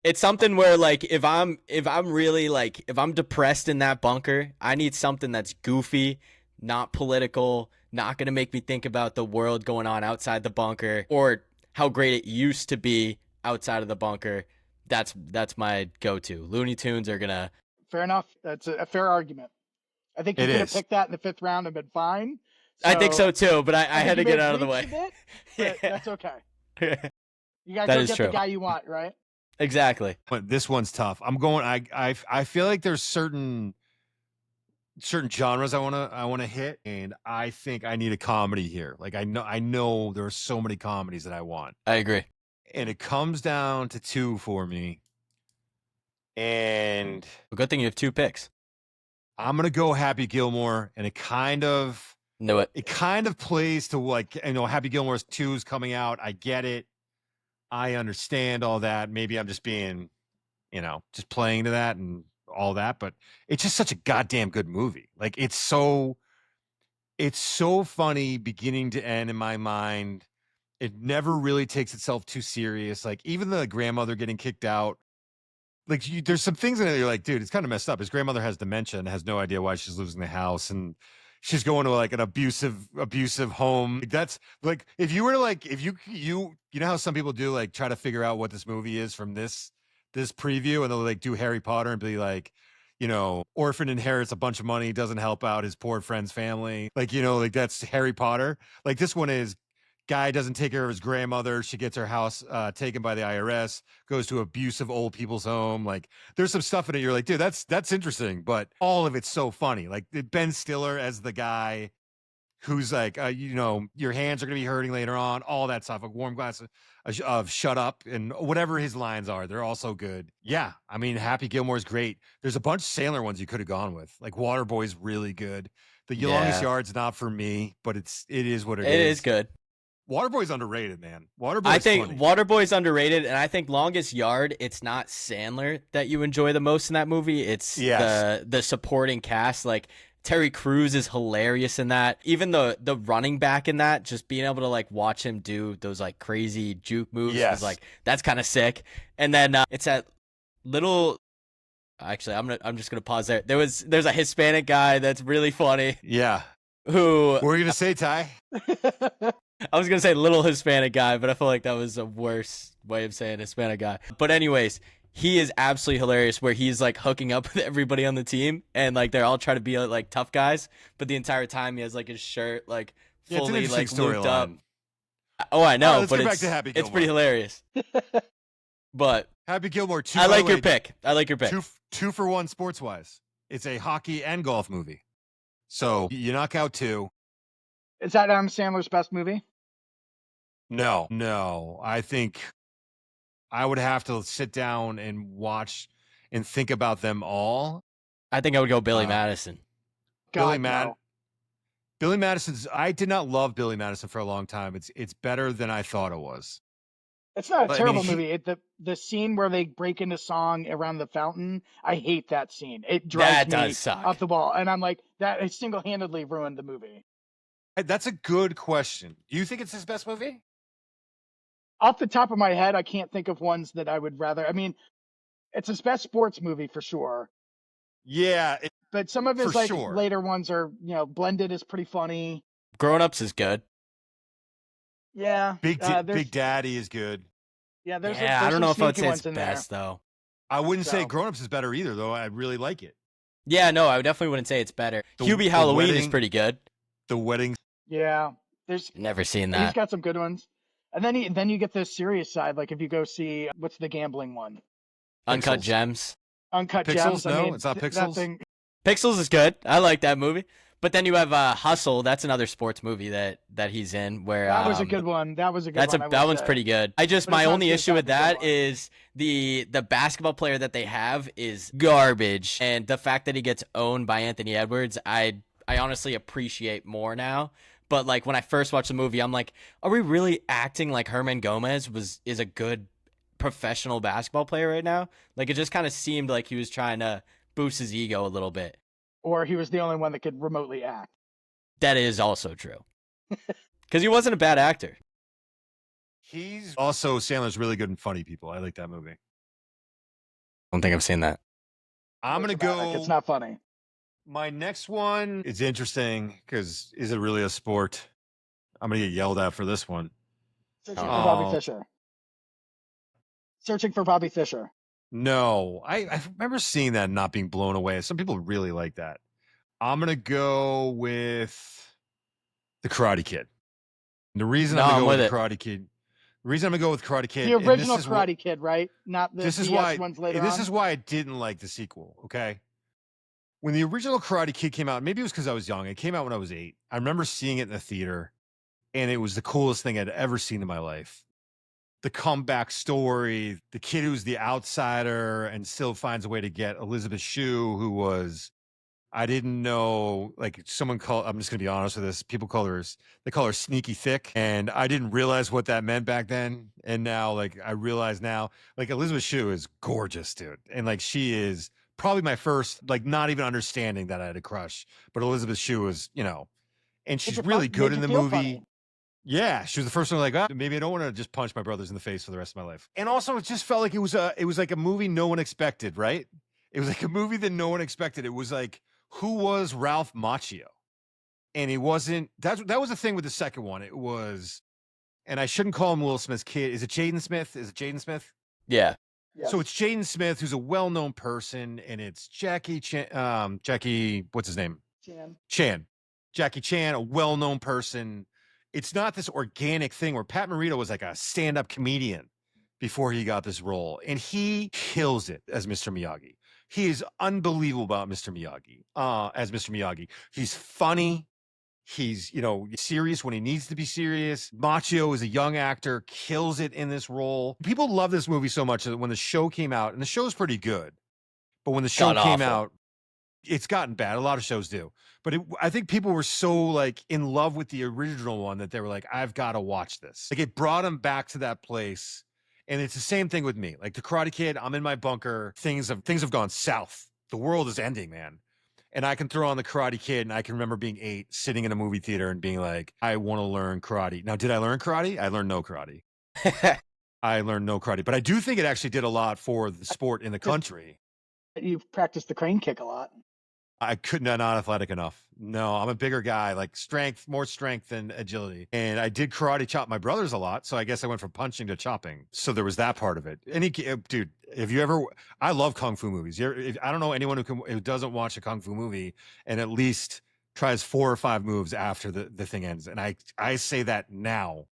It's something where like if I'm really like if I'm depressed in that bunker, I need something that's goofy, not political, not going to make me think about the world going on outside the bunker or how great it used to be outside of the bunker. That's my go-to. Looney Tunes are going to... Fair enough. That's a fair argument. I think you could have picked that in the 5th round and been fine. So, I think so too, but I had to get out of the way. Bit, that's okay. You got to go get the guy you want, right? Exactly. But this one's tough. I'm going. I feel like there's certain genres I wanna hit, and I think I need a comedy here. Like I know there are so many comedies that I want. I agree. And it comes down to 2 for me. And a good thing you have 2 picks. I'm gonna go Happy Gilmore, and it kind of plays to like Happy Gilmore's 2 is coming out. I get it. I understand all that. Maybe I'm just being, just playing to that and all that, but it's just such a goddamn good movie. Like it's so funny beginning to end in my mind. It never really takes itself too serious. Like even the grandmother getting kicked out, like there's some things in it that you're like, dude, it's kind of messed up. His grandmother has dementia and has no idea why she's losing the house, and she's going to like an abusive home. Like, that's like if you were to like if you know how some people do like try to figure out what this movie is from this preview, and they'll like do Harry Potter and be like, orphan inherits a bunch of money, doesn't help out his poor friend's family. Like, like that's Harry Potter. Like this one is Guy doesn't take care of his grandmother. She gets her house taken by the IRS, goes to abusive old people's home. Like there's some stuff in it. You're like, dude, that's interesting. But all of it's so funny. Like Ben Stiller as the guy who's like, your hands are going to be hurting later on, all that stuff, a warm glass of shut up and whatever his lines are. They're all so good. Yeah. I mean, Happy Gilmore's great. There's a bunch of Sandler ones you could have gone with. Like Waterboy's really good. The Longest Yard's not for me, but it is what it is. It is good. Waterboy's underrated, man. I think funny. Waterboy's underrated, and I think Longest Yard, it's not Sandler that you enjoy the most in that movie. It's the supporting cast. Like Terry Crews is hilarious in that. Even the running back in that, just being able to like watch him do those like crazy juke moves is like that's kind of sick. And then it's that little. Actually, I'm just gonna pause there. There's a Hispanic guy that's really funny. Yeah. Who? What were you gonna say, Ty? I was gonna say little Hispanic guy, but I feel like that was a worse way of saying Hispanic guy. But anyways, he is absolutely hilarious where he's like hooking up with everybody on the team and like they're all trying to be like tough guys, but the entire time he has like his shirt like fully like looped up. Oh, I know, but it's pretty hilarious. But Happy Gilmore 2. I like your pick. Two for one sports wise. It's a hockey and golf movie. So you knock out 2. Is that Adam Sandler's best movie? No. I think I would have to sit down and watch and think about them all. I think I would go Billy Madison. Billy Madison's. I did not love Billy Madison for a long time. It's better than I thought it was. It's not a terrible movie. The scene where they break into song around the fountain, I hate that scene. It drives me up the wall, and I'm like, that it single-handedly ruined the movie. That's a good question. Do you think it's his best movie? Off the top of my head, I can't think of ones that I would rather. I mean, it's his best sports movie for sure. Yeah, but some of his later ones are, Blended is pretty funny. Grown Ups is good. Yeah, Big Daddy is good. Yeah, there's I don't know if I'd say it's best though. I wouldn't say Grown Ups is better either, though. I really like it. Yeah, no, I definitely wouldn't say it's better. Hubie Halloween is pretty good. The Wedding. Yeah, there's never seen that. He's got some good ones. And then you get the serious side, like if you go see what's the gambling one? Uncut Gems. Uncut Pixels? Gems. No, it's not Pixels. Pixels is good. I like that movie. But then you have Hustle. That's another sports movie that he's in. Where that was a good one. That one's pretty good. My only issue with that is the basketball player that they have is garbage, and the fact that he gets owned by Anthony Edwards, I honestly appreciate more now. But like when I first watched the movie, I'm like, are we really acting like Herman Gomez is a good professional basketball player right now? Like it just kind of seemed like he was trying to boost his ego a little bit. Or he was the only one that could remotely act. That is also true. Because he wasn't a bad actor. He's also Sandler's really good in Funny People. I like that movie. I don't think I've seen that. I'm going to go. It's not funny. My next one is interesting because is it really a sport? I'm going to get yelled at for this one. Searching for Bobby Fischer. Searching for Bobby Fischer. No, I remember seeing that and not being blown away. Some people really like that. I'm going to go with The Karate Kid. And the reason I'm going to go with Karate Kid. The reason I'm going to go with Karate Kid. The original Karate Kid, right? Not the this is ones later on. This is why I didn't like the sequel, okay? When the original Karate Kid came out, maybe it was because I was young. It came out when I was 8. I remember seeing it in the theater, and it was the coolest thing I'd ever seen in my life. The comeback story, the kid who's the outsider and still finds a way to get Elizabeth Shue, who was, I didn't know, like I'm just going to be honest with this. People call her sneaky thick. And I didn't realize what that meant back then. And now, like, I realize now, like, Elizabeth Shue is gorgeous, dude. And like, she is probably my first, like, not even understanding that I had a crush, but Elizabeth Shue is, and she's really good in the movie. Funny. Yeah, she was the first one like, maybe I don't want to just punch my brothers in the face for the rest of my life. And also it just felt like it was like a movie no one expected, right? It was like a movie that no one expected. It was like, who was Ralph Macchio? And he wasn't, that was the thing with the second one. It was, and I shouldn't call him Will Smith's kid. Is it Jaden Smith? Yeah. So it's Jaden Smith, who's a well-known person, and it's Jackie, what's his name? Chan. Jackie Chan, a well-known person, it's not this organic thing where Pat Morita was like a stand-up comedian before he got this role, and he kills it as Mr. Miyagi. He is unbelievable about Mr. Miyagi. As Mr. Miyagi, he's funny. He's, serious when he needs to be serious. Machio is a young actor, kills it in this role. People love this movie so much that when the show came out, and the show's pretty good, but when the show God came awful. out, it's gotten bad. A lot of shows do. But I think people were so like in love with the original one that they were like, I've got to watch this. Like it brought them back to that place. And it's the same thing with me. Like the Karate Kid, I'm in my bunker. Things have gone south. The world is ending, man. And I can throw on the Karate Kid, and I can remember being 8, sitting in a movie theater and being like, I want to learn karate. Now, did I learn karate? I learned no karate. I learned no karate. But I do think it actually did a lot for the sport in the country. You've practiced the crane kick a lot. I could not athletic enough. No, I'm a bigger guy, like more strength than agility. And I did karate chop my brothers a lot. So I guess I went from punching to chopping. So there was that part of it. Dude, I love Kung Fu movies. I don't know anyone who doesn't watch a Kung Fu movie and at least tries 4 or 5 moves after the thing ends. And I say that now.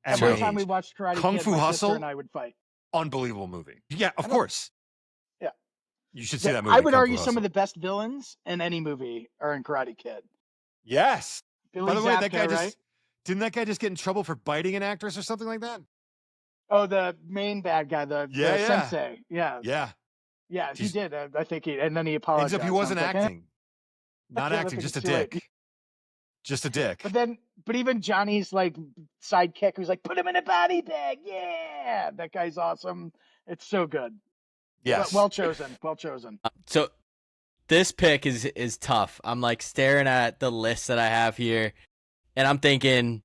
Every time we watched Karate Kung Kid, Fu my Hustle, sister and I would fight. Unbelievable movie. Yeah, of course. Yeah. You should see that movie. I would argue some of the best villains in any movie are in Karate Kid. Yes. Billy By the way, Zabka, that guy right? didn't that guy just get in trouble for biting an actress or something like that? Oh, the main bad guy, the sensei. Yeah. Yeah. Yeah, he did. I think and then he apologized. Ends up he wasn't acting. Not Yeah, acting, look, just a it's too late. dick. Just a dick. But even Johnny's like sidekick who's like, put him in a body bag. Yeah. That guy's awesome. It's so good. Yes. Well chosen. Well chosen. So this pick is tough. I'm like staring at the list that I have here, and I'm thinking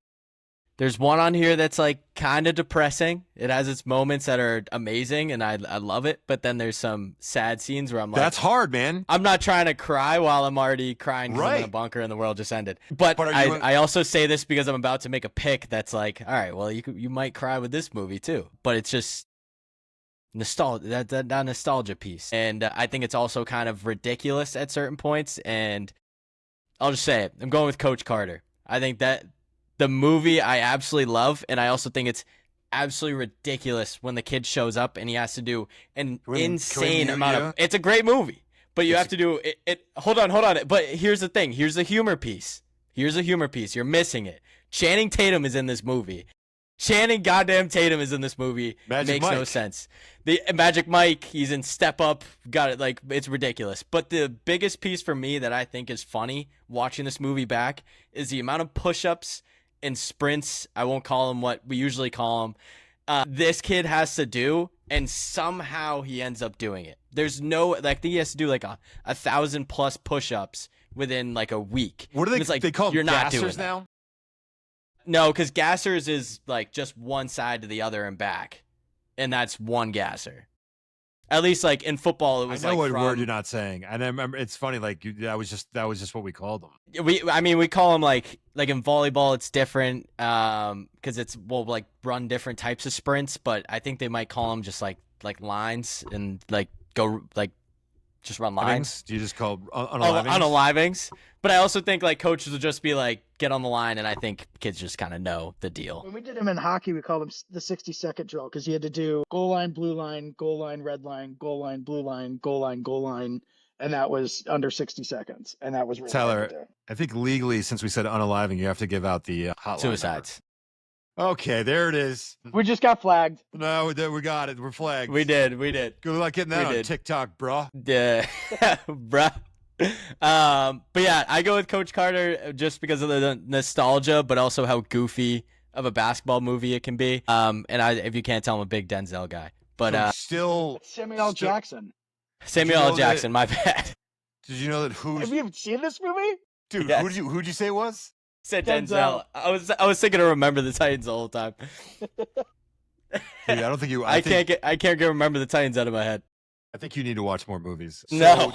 there's one on here that's like kind of depressing. It has its moments that are amazing, and I love it. But then there's some sad scenes where I'm like, that's hard, man. I'm not trying to cry while I'm already crying because I'm in a bunker and the world just ended. But I also say this because I'm about to make a pick that's like, all right, well, you might cry with this movie too. But it's just nostalgia, that nostalgia piece. And I think it's also kind of ridiculous at certain points. And I'll just say it. I'm going with Coach Carter. I think that the movie I absolutely love, and I also think it's absolutely ridiculous when the kid shows up and he has to do an insane amount of. It's a great movie, but you have to do it. Hold on. But here's the thing. Here's the humor piece. You're missing it. Channing Tatum is in this movie. Channing goddamn Tatum is in this movie. Makes no sense. The Magic Mike, he's in Step Up. Got it. Like, it's ridiculous. But the biggest piece for me that I think is funny watching this movie back is the amount of push-ups and sprints. I won't call them what we usually call them. This kid has to do, and somehow he ends up doing it. There's no, I think he has to do like 1,000+ push-ups within like a week. What do they? It's like, they call them you're not doing gassers now. No, because gassers is like just one side to the other and back, and that's one gasser. At least like in football, it was. I know like what word you're not saying, and I remember it's funny. Like that was just what we called them. We call them like in volleyball, it's different because it's like run different types of sprints, but I think they might call them just like lines and like go like just run lines. Do you just call unalivings? Unalivings. But I also think like coaches will just be like, get on the line, and I think kids just kind of know the deal. When we did them in hockey, we called them the 60-second drill because you had to do goal line, blue line, goal line, red line, goal line, blue line, goal line, goal line, and that was under 60 seconds, and that was really Tyler. hard to do. I think legally, since we said unaliving, you have to give out the hotline Suicides. Number. Okay, there it is. We just got flagged. No, we got it. We're flagged. We did. Good luck getting that on TikTok, bro. Yeah, bruh. But yeah, I go with Coach Carter just because of the nostalgia, but also how goofy of a basketball movie it can be. If you can't tell, I'm a big Denzel guy. But Samuel Jackson. Samuel L. Jackson, my bad. Did you know that Have you even seen this movie? Dude, yes. who'd you say it was? Said Denzel. I was thinking to Remember the Titans the whole time. Dude, I don't think you. I can't remember the Titans out of my head. I think you need to watch more movies. So, no.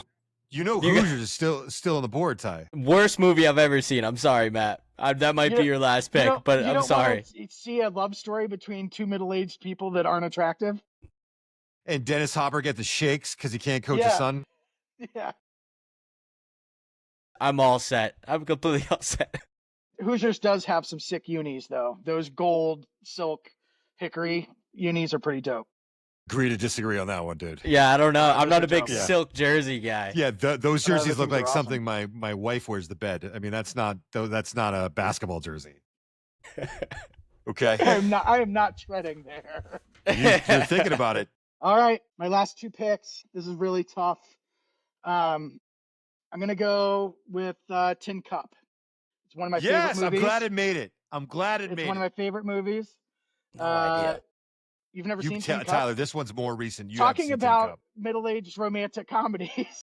You know Hoosiers is still on the board, Ty. Worst movie I've ever seen. I'm sorry, Matt. That might be your last pick, but I'm sorry. See a love story between two middle-aged people that aren't attractive? And Dennis Hopper get the shakes because he can't coach his son? Yeah. I'm all set. I'm completely all set. Hoosiers does have some sick unis though. Those gold silk hickory unis are pretty dope. Agree to disagree on that one, dude. Yeah, I don't know. I'm those not are a big dope. Yeah. silk jersey guy. Yeah, those those jerseys look things are like awesome. something my wife wears to bed. I mean, that's not a basketball jersey. Okay, I am not treading there. you're thinking about it. All right, my last two picks. This is really tough. I'm gonna go with Tin Cup. It's one of my favorite Yes, movies. I'm glad it made it. It's one of my favorite movies. No idea. You've never seen Tin Cup? Tyler, this one's more recent. You Talking have seen Tin about Cup. middle-aged romantic comedies.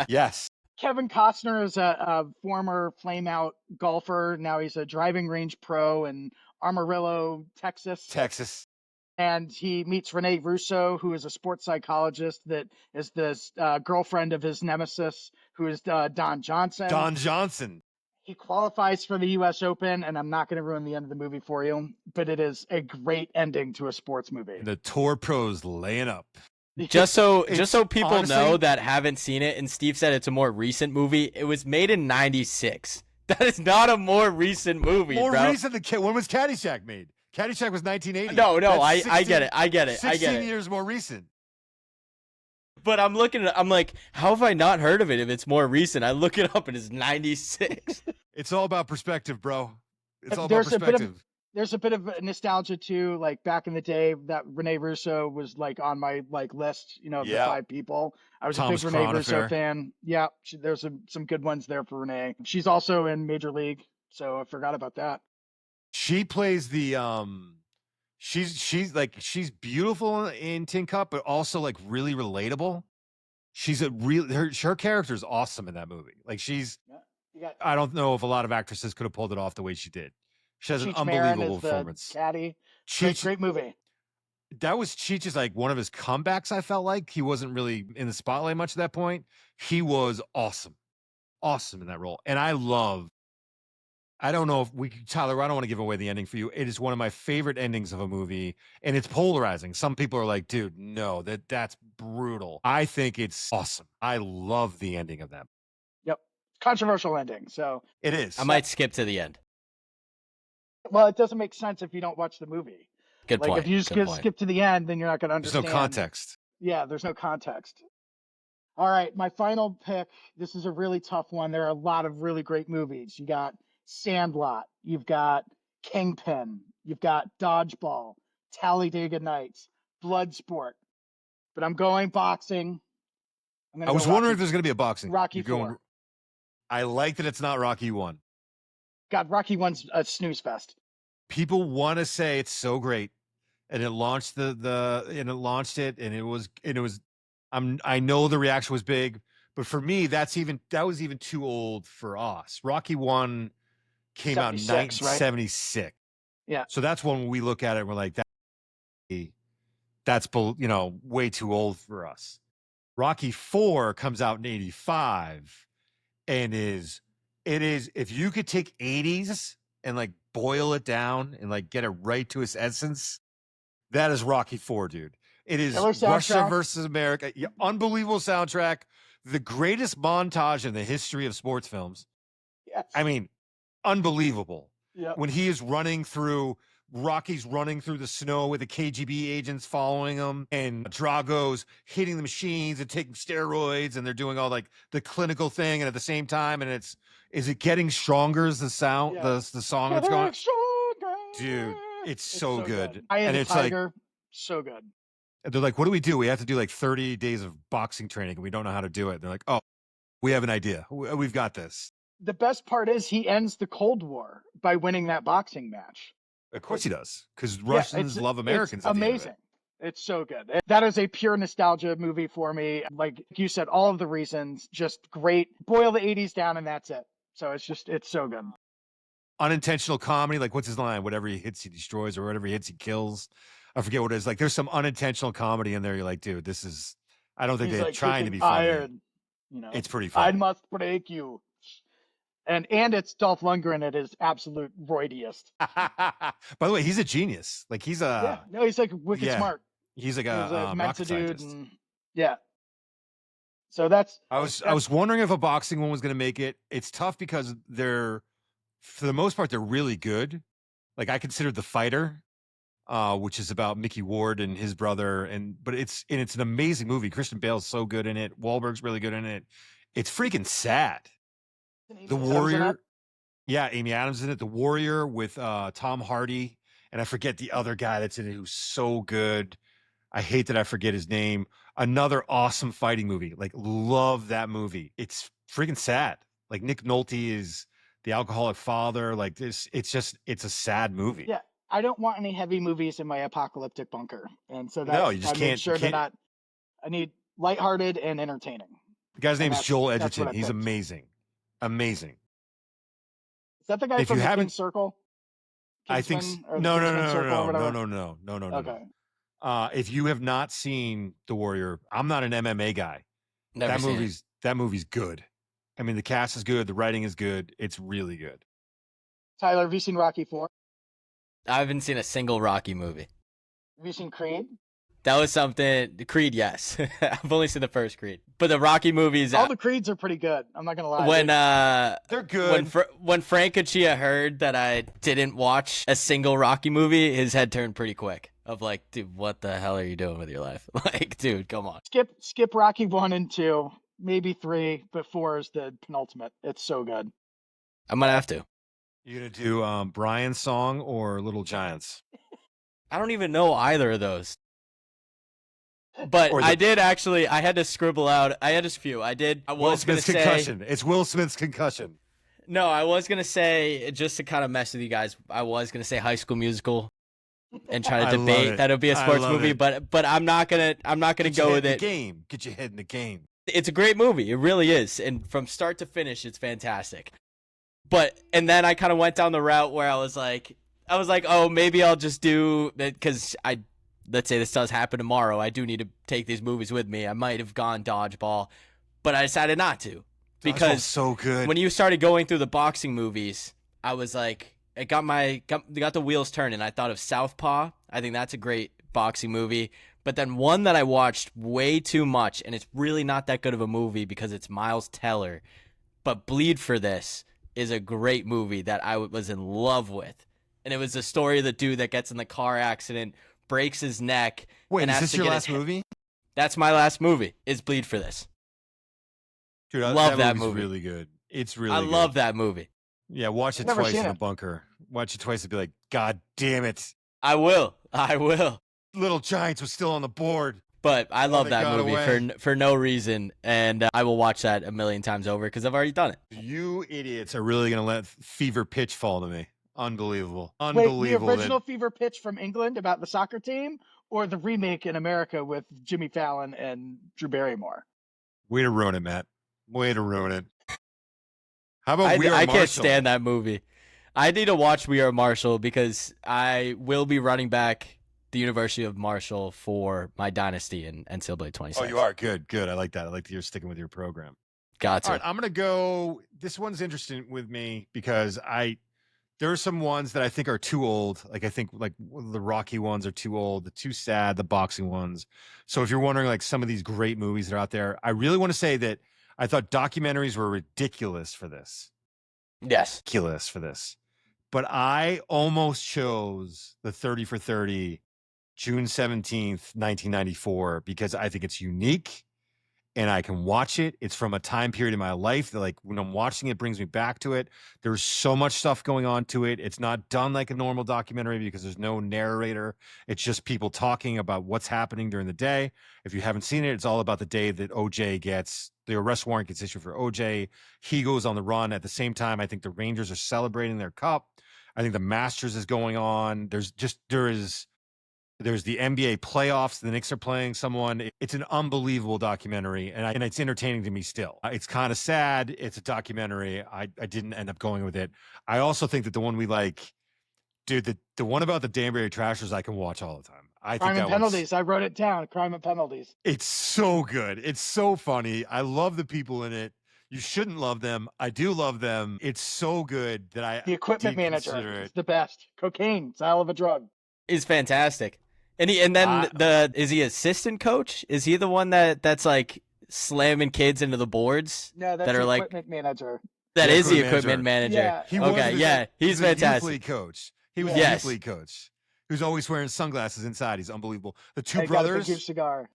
Yes, Kevin Costner is a former flame-out golfer. Now he's a driving range pro in Amarillo, Texas. And he meets Renee Russo, who is a sports psychologist that is the girlfriend of his nemesis, who is Don Johnson. Don Johnson. He qualifies for the U.S. Open, and I'm not going to ruin the end of the movie for you, but it is a great ending to a sports movie. And the tour pros laying up. Just so people honestly, know that haven't seen it, and Steve said it's a more recent movie. It was made in '96. That is not a more recent movie, more bro. recent than when was Caddyshack made? Caddyshack was 1980. No, That's I get it. 16 years more recent. But I'm looking at I'm like, how have I not heard of it if it's more recent? I look it up and it's 96. It's all about perspective, bro. It's all There's about perspective. There's a bit of nostalgia too, like back in the day that Renee Russo was like on my list, of the 5 people. I was Thomas a big Renee Crown Russo affair. fan. Yeah, there's some good ones there for Renee. She's also in Major League, so I forgot about that. She plays the she's beautiful in Tin Cup, but also like really relatable. She's her character is awesome in that movie. Like I don't know if a lot of actresses could have pulled it off the way she did. She has an Cheech Marin unbelievable is the performance. caddy. Cheech, Great movie. that was Cheech's like one of his comebacks. I felt like he wasn't really in the spotlight much at that point. He was awesome in that role, and I don't know if Tyler, I don't want to give away the ending for you. It is one of my favorite endings of a movie, and it's polarizing. Some people are like, dude, no, that's brutal. I think it's awesome. I love the ending of that. Yep. Controversial ending. So it is. I might skip to the end. Well, it doesn't make sense if you don't watch the movie. Good point. If you just skip to the end, then you're not going to understand. There's no context. Yeah, there's no context. All right, my final pick. This is a really tough one. There are a lot of really great movies. You got Sandlot. You've got Kingpin. You've got Dodgeball, Talladega Nights, Bloodsport. But I'm going boxing. I was wondering if there's going to be a boxing. Rocky IV. I like that it's not Rocky 1. God, Rocky 1's a snooze fest. People want to say it's so great, and it launched and it was I know the reaction was big, but for me that was even too old for us. Rocky 1 came out in 1976. Right? Yeah. So that's when we look at it and we're like, that's way too old for us. Rocky 4 comes out in 85 and it is if you could take 80s and like boil it down and like get it right to its essence, that is Rocky 4, dude. It is Russia versus America. Yeah, unbelievable soundtrack. The greatest montage in the history of sports films. Yes. I mean, unbelievable. Yep. When Rocky's running through the snow with the KGB agents following him, and Drago's hitting the machines and taking steroids, and they're doing all like the clinical thing, and at the same time, and is it getting stronger as the sound, the song that's going? Dude, it's so good. And it's Tiger, so good. They're like, what do we do? We have to do like 30 days of boxing training, and we don't know how to do it. They're like, oh, we have an idea. We've got this. The best part is he ends the Cold War by winning that boxing match. Of course he does, because Russians love Americans. It's amazing. It's so good. That is a pure nostalgia movie for me. Like you said, all of the reasons, just great. Boil the 80s down and that's it. So it's so good. Unintentional comedy, like what's his line? Whatever he hits, he destroys, or whatever he hits, he kills. I forget what it is. Like there's some unintentional comedy in there. You're like, dude, this is. I don't think they're trying to be funny. Iron, it's pretty funny. I must break you. And it's Dolph Lundgren at his absolute roidiest. By the way, he's a genius. Like he's he's like wicked smart. He's like a rocket scientist. So that's. I was wondering if a boxing one was going to make it. It's tough because they're for the most part, they're really good. Like I considered The Fighter, which is about Mickey Ward and his brother, but it's an amazing movie. Christian Bale's so good in it. Wahlberg's really good in it. It's freaking sad. The Amy Adams in it? Warrior, yeah, Amy Adams is in it. The Warrior with Tom Hardy, and I forget the other guy that's in it who's so good. I hate that I forget his name. Another awesome fighting movie. Like, love that movie. It's freaking sad. Like Nick Nolte is the alcoholic father. Like this, it's a sad movie. Yeah, I don't want any heavy movies in my apocalyptic bunker, and so No, that's you just I made can't. You sure they're can't. not. I need lighthearted and entertaining, The guy's and name is Joel that's what Edgerton. I He's picked. amazing, amazing. Is that the guy If you from The King's haven't, Circle? I think Kingsman or The no, no, Kingsman no, Circle or no, no, whatever? no, no, no, no, no, no. Okay. If you have not seen The Warrior, I'm not an MMA guy. Never That seen it. movie's good. I mean, the cast is good, the writing is good. It's really good. Tyler, have you seen Rocky 4? I haven't seen a single Rocky movie. Have you seen Creed? That was something. Creed, yes. I've only seen the first Creed, but the Rocky movies. All the Creeds are pretty good. I'm not gonna lie. When They're good. when Frank Cochia heard that I didn't watch a single Rocky movie, his head turned pretty quick. Of like, dude, what the hell are you doing with your life? Like, dude, come on. skip Rocky 1 and 2, maybe 3, but 4 is the penultimate. It's so good. I'm gonna have to. You gonna do Brian's song or Little Giants? I don't even know either of those. But I did actually. I had to scribble out. I had a few. I did. I Will was gonna Smith's say. concussion. It's Will Smith's concussion. No, I was gonna say, just to kind of mess with you guys. I was gonna say High School Musical, and try to I love debate it. that it would be a I sports love movie. it. But I'm not gonna Get your go head with in it. the game. Get your head in the game. It's a great movie. It really is, and from start to finish, it's fantastic. And then I kind of went down the route where I was like, oh, maybe I'll just do that because let's say this does happen tomorrow. I do need to take these movies with me. I might have gone Dodgeball, but I decided not to because so good. when you started going through the boxing movies, I was like, it got the wheels turning. I thought of Southpaw. I think that's a great boxing movie. But then one that I watched way too much, and it's really not that good of a movie because it's Miles Teller, but Bleed for This is a great movie that I was in love with. And it was the story of the dude that gets in the car accident, breaks his neck. Wait, and is has this to your get last movie? That's my last movie, is Bleed for This. Dude, Love that movie's movie. really good. It's really I good. love that movie. Yeah, watch it Never twice seen in the it. bunker. Watch it twice and be like, God damn it. I will. Little Giants was still on the board. But I love they that got movie away. for no reason, and I will watch that a million times over because I've already done it. You idiots are really going to let Fever Pitch fall to me. Unbelievable. Wait, Unbelievable. the original Fever Pitch from England about the soccer team, or the remake in America with Jimmy Fallon and Drew Barrymore? Way to ruin it, Matt. Way to ruin it. How about We Are I Marshall? can't stand that movie. I need to watch We Are Marshall because I will be running back the University of Marshall for my dynasty in NCAA 26. Oh, you are? Good, good. I like that. I like that you're sticking with your program. Got to. All right, I'm going to go. This one's interesting with me because there are some ones that I think are too old. Like I think like the Rocky ones are too old, the too sad, the boxing ones. So if you're wondering like some of these great movies that are out there, I really want to say that I thought documentaries were ridiculous for this. Yes. Ridiculous for this. But I almost chose the 30 for 30 June 17th, 1994 because I think it's unique and I can watch it. It's from a time period in my life that, like, when I'm watching it, brings me back to it. There's so much stuff going on to it. It's not done like a normal documentary because there's no narrator. It's just people talking about what's happening during the day. If you haven't seen it, it's all about the day that the arrest warrant gets issued for OJ. He goes on the run. At the same time, I think the Rangers are celebrating their cup. I think the Masters is going on. There's the NBA playoffs. The Knicks are playing someone. It's an unbelievable documentary, and it's entertaining to me still. It's kind of sad. It's a documentary. I didn't end up going with it. I also think that the one we like, dude, the one about the Danbury Trashers, I can watch all the time. I Crime think and that one's, Penalties. I wrote it down. Crime and Penalties. it's so good. It's so funny. I love the people in it. You shouldn't love them. I do love them. It's so good that I The equipment did manager consider is it. the best. Cocaine. It's a hell of a drug. Is fantastic. And then is he assistant coach? Is he the one that's like slamming kids into the boards? No, that's that are the like equipment manager. That Yeah, is the equipment equipment manager. Yeah. He was Okay, yeah, he he's was a youth fantastic. league coach. He was Yeah. a Yes. youth league coach. He was always wearing sunglasses inside. He's unbelievable. The two I got a big huge brothers, cigar.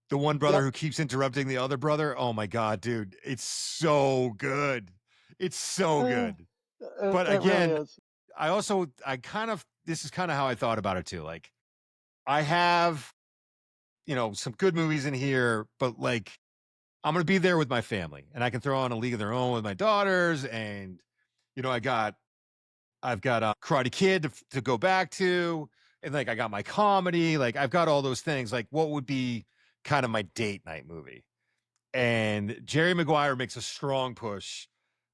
the one brother Yep. who keeps interrupting the other brother. Oh my god, dude, it's so good. It's so good. But It really again, is. this is kind of how I thought about it too. Like, I have, some good movies in here, but like, I'm gonna be there with my family, and I can throw on A League of Their Own with my daughters, and I've got a Karate Kid to go back to, and like I got my comedy, like I've got all those things. Like, what would be kind of my date night movie? And Jerry Maguire makes a strong push.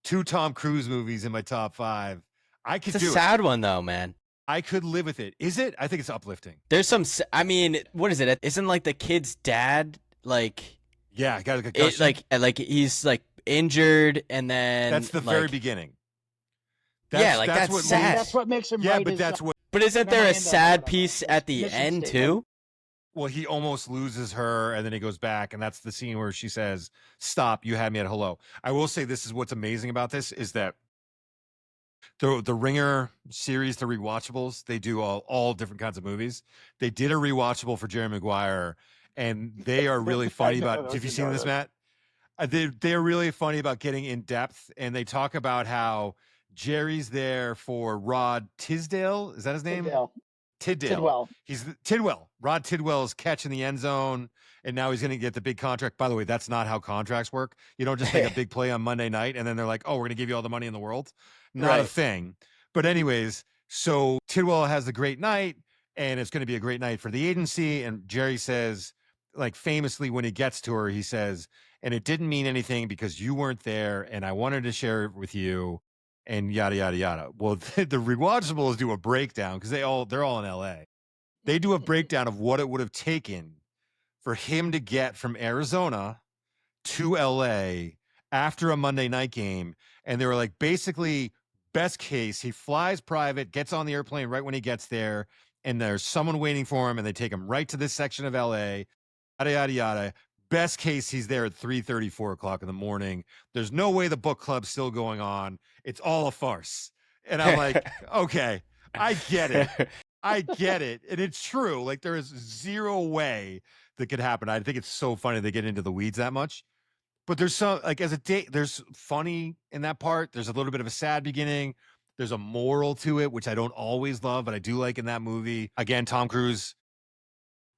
2 Tom Cruise movies in my top 5. I could It's a do it. sad one though, man. I could live with it. Is it? I think it's uplifting. There's some. I mean, what is it? Isn't like the kid's dad like Yeah, got a concussion. like he's like injured and then That's the like, very beginning. that's what sad. That's what makes him Yeah, right. but that's what. But isn't there a Memorandum, sad whatever. piece at the Mission end statement. too? Well, he almost loses her, and then he goes back, and that's the scene where she says, "Stop! You had me at hello." I will say this is what's amazing about this is that the Ringer series, the rewatchables, they do all different kinds of movies. They did a rewatchable for Jerry Maguire, and they are really funny know about. those Have you are seen this, Matt? They're really funny about getting in depth, and they talk about how Jerry's there for Rod Tisdale. Is that his name? Tidwell. He's Tidwell. Rod Tidwell's catch in the end zone, and now he's going to get the big contract. By the way, that's not how contracts work. You don't just make a big play on Monday night, and then they're like, "Oh, we're going to give you all the money in the world." Not a Right. thing. But anyways, so Tidwell has a great night, and it's going to be a great night for the agency. And Jerry says, like famously, when he gets to her, he says, "And it didn't mean anything because you weren't there, and I wanted to share it with you." And yada yada yada. Well, the rewatchables do a breakdown because they're all in LA. They do a breakdown of what it would have taken for him to get from Arizona to LA after a Monday night game. And they were like, basically, best case, he flies private, gets on the airplane right when he gets there, and there's someone waiting for him, and they take him right to this section of LA, yada yada yada. Best case, he's there at 3:30, 4 o'clock in the morning. There's no way the book club's still going on. It's all a farce. And I'm like, okay, I get it. I get it. And it's true. Like, there is zero way that could happen. I think it's so funny they get into the weeds that much. But there's some, like, as a date, there's funny in that part. There's a little bit of a sad beginning. There's a moral to it, which I don't always love, but I do like in that movie. Again, Tom Cruise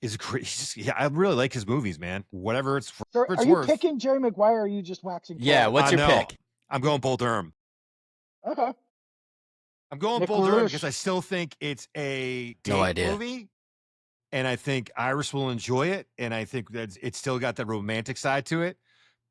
is great. I really like his movies, man. Whatever it's So it's are you worth. picking Jerry Maguire or are you just waxing? Yeah, poetic? what's your No, pick? I'm going Bull Durham. Okay. I'm going Nick Bull Durham LaRouche. because I still think it's a date No idea. movie, and I think Iris will enjoy it, and I think that it's still got that romantic side to it.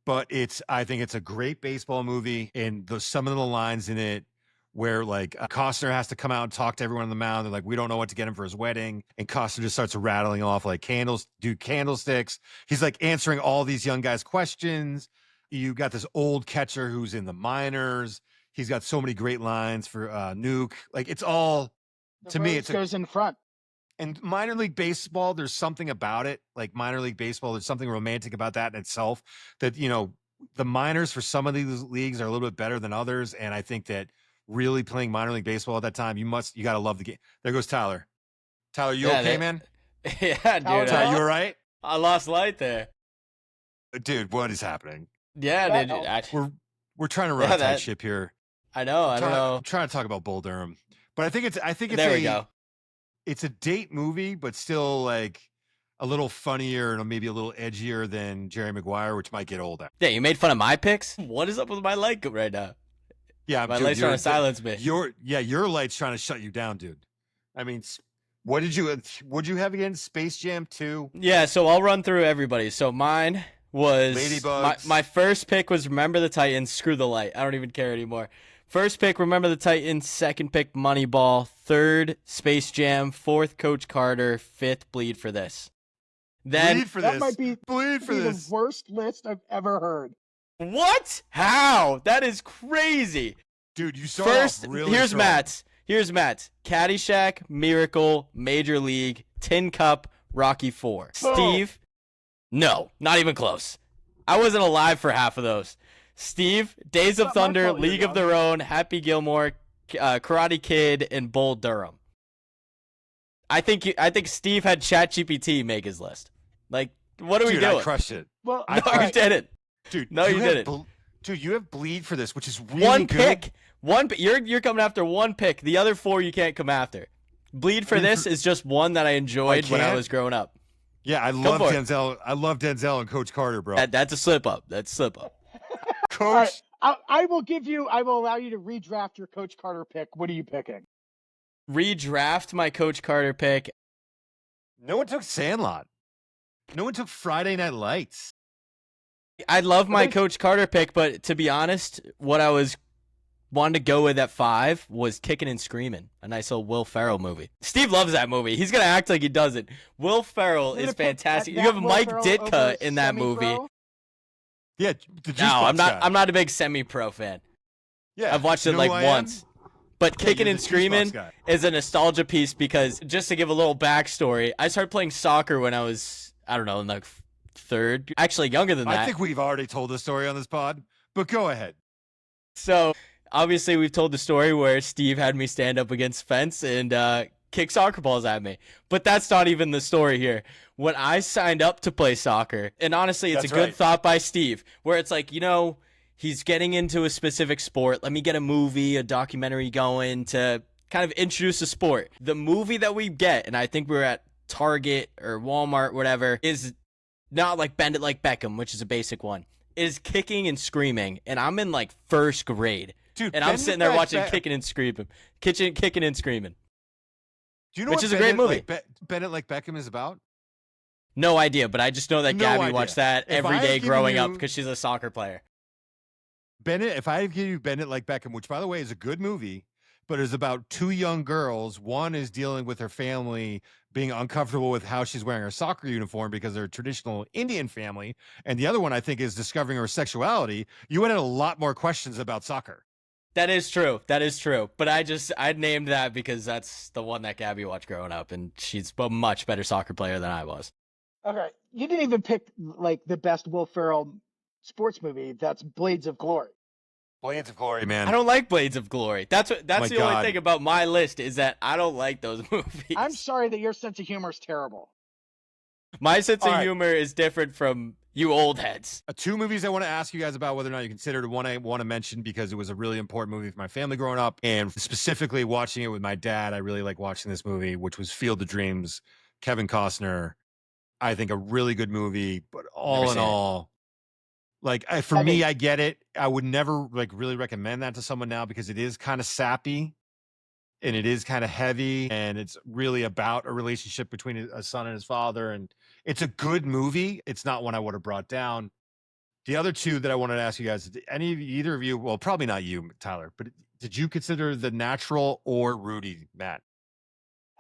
But I think it's a great baseball movie, and some of the lines in it where like Costner has to come out and talk to everyone on the mound. They're like, we don't know what to get him for his wedding. And Costner just starts rattling off like candlesticks. He's like answering all these young guys' questions. You got this old catcher who's in the minors. He's got so many great lines for Nuke. Like, it's all, to me, it's goes in front. and minor league baseball, there's something about it. Like minor league baseball, there's something romantic about that in itself. That, the minors for some of these leagues are a little bit better than others. And I think that really playing minor league baseball at that time, you got to love the game. There goes Tyler. Tyler, you okay, man? Yeah, dude. Tyler, you all right? I lost light there. Dude, what is happening? Yeah, Yeah, dude. We're trying to run a tight ship here. I know. I don't know. I'm trying to talk about Bull Durham, but I think it's There we go. It's a date movie, but still like a little funnier and maybe a little edgier than Jerry Maguire, which might get old. Yeah, you made fun of my picks. What is up with my light right now? Yeah, my light's trying to silence me. Your light's trying to shut you down, dude. I mean, what'd you have again? Space Jam 2? Yeah, so I'll run through everybody. So mine was Ladybugs. My first pick was Remember the Titans. Screw the light. I don't even care anymore. First pick, Remember the Titans. Second pick, Moneyball. Third, Space Jam. Fourth, Coach Carter. Fifth, Bleed for This. Then Bleed for That this. might be Bleed for this. the worst list I've ever heard. what? How? That is crazy. Dude, you start First, off really here's strong. Matt's. Here's Matt's. Caddyshack, Miracle, Major League, Tin Cup, Rocky 4. Oh. Steve, no, not even close. I wasn't alive for half of those. Steve, Days of Not my Thunder, fault you're League of young. Their Own, Happy Gilmore, Karate Kid, and Bull Durham. I think Steve had ChatGPT make his list. Like, what are we Dude, doing? I crushed it. Well, I No, all you right. didn't. Dude, No, you didn't. Dude, you have bleed for this, which is really One good. pick. You're coming after one pick. The other four you can't come after. Bleed for Bleed this for- is just one that I enjoyed when I can't? was growing up. Yeah, I love for it. Denzel. I love Denzel and Coach Carter, bro. That's a slip up. That's a slip up. Coach, All right. I will allow you to redraft your Coach Carter pick. What are you picking? Redraft my Coach Carter pick. no one took Sandlot. No one took Friday Night Lights. I love my Okay. Coach Carter pick, but to be honest, what I was wanted to go with at 5 was Kicking and Screaming, a nice little Will Ferrell movie. Steve loves that movie. He's gonna act like he doesn't. Will Ferrell You're is gonna put fantastic. that You have Will Mike Ferrell Ditka over in that movie. semi-pro? Yeah, the Juice No, I'm Box not. guy. I'm not a big semi-pro fan. Yeah, I've watched you it know like who I am? once. But Yeah, Kicking you're and the Juice Box Screaming guy. is a nostalgia piece because just to give a little backstory, I started playing soccer when I was, I don't know, in the third, actually younger than that. I think we've already told the story on this pod, but go ahead. So obviously we've told the story where Steve had me stand up against the fence and kick soccer balls at me. But that's not even the story here. When I signed up to play soccer, and honestly, it's That's a good right. thought by Steve, where it's like, he's getting into a specific sport. Let me get a movie, a documentary going to kind of introduce the sport. The movie that we get, and I think we were at Target or Walmart, whatever, is not like Bend It Like Beckham, which is a basic one. It is Kicking and Screaming, and I'm in like first grade. Dude, And I'm Bend It sitting there Like watching Be- Kicking and Screaming. Do you know which what is a Bend great It movie. Like Bend It Like Beckham is about? No idea, but I just know that No Gabby idea. watched that If every I day had given growing up you- because she's a soccer player. If I give you Bend It Like Beckham, which by the way is a good movie, but is about two young girls. One is dealing with her family being uncomfortable with how she's wearing her soccer uniform because they're a traditional Indian family, and the other one I think is discovering her sexuality. You would have a lot more questions about soccer. That is true. That is true. But I named that because that's the one that Gabby watched growing up, and she's a much better soccer player than I was. Okay, you didn't even pick like the best Will Ferrell sports movie. That's Blades of Glory. Blades of Glory, man. I don't like Blades of Glory. That's My the only God. thing about my list is that I don't like those movies. I'm sorry that your sense of humor is terrible. My sense All of right. humor is different from you old heads. Two movies I want to ask you guys about whether or not you considered. One I want to mention because it was a really important movie for my family growing up, and specifically watching it with my dad. I really like watching this movie, which was Field of Dreams. Kevin Costner. I think a really good movie, but all in seen it. all, like for I me, mean- I get it. I would never like really recommend that to someone now because it is kind of sappy and it is kind of heavy, and it's really about a relationship between a son and his father. And it's a good movie. It's not one I would have brought down. The other two that I wanted to ask you guys, either of you, well, probably not you, Tyler, but did you consider The Natural or Rudy, Matt?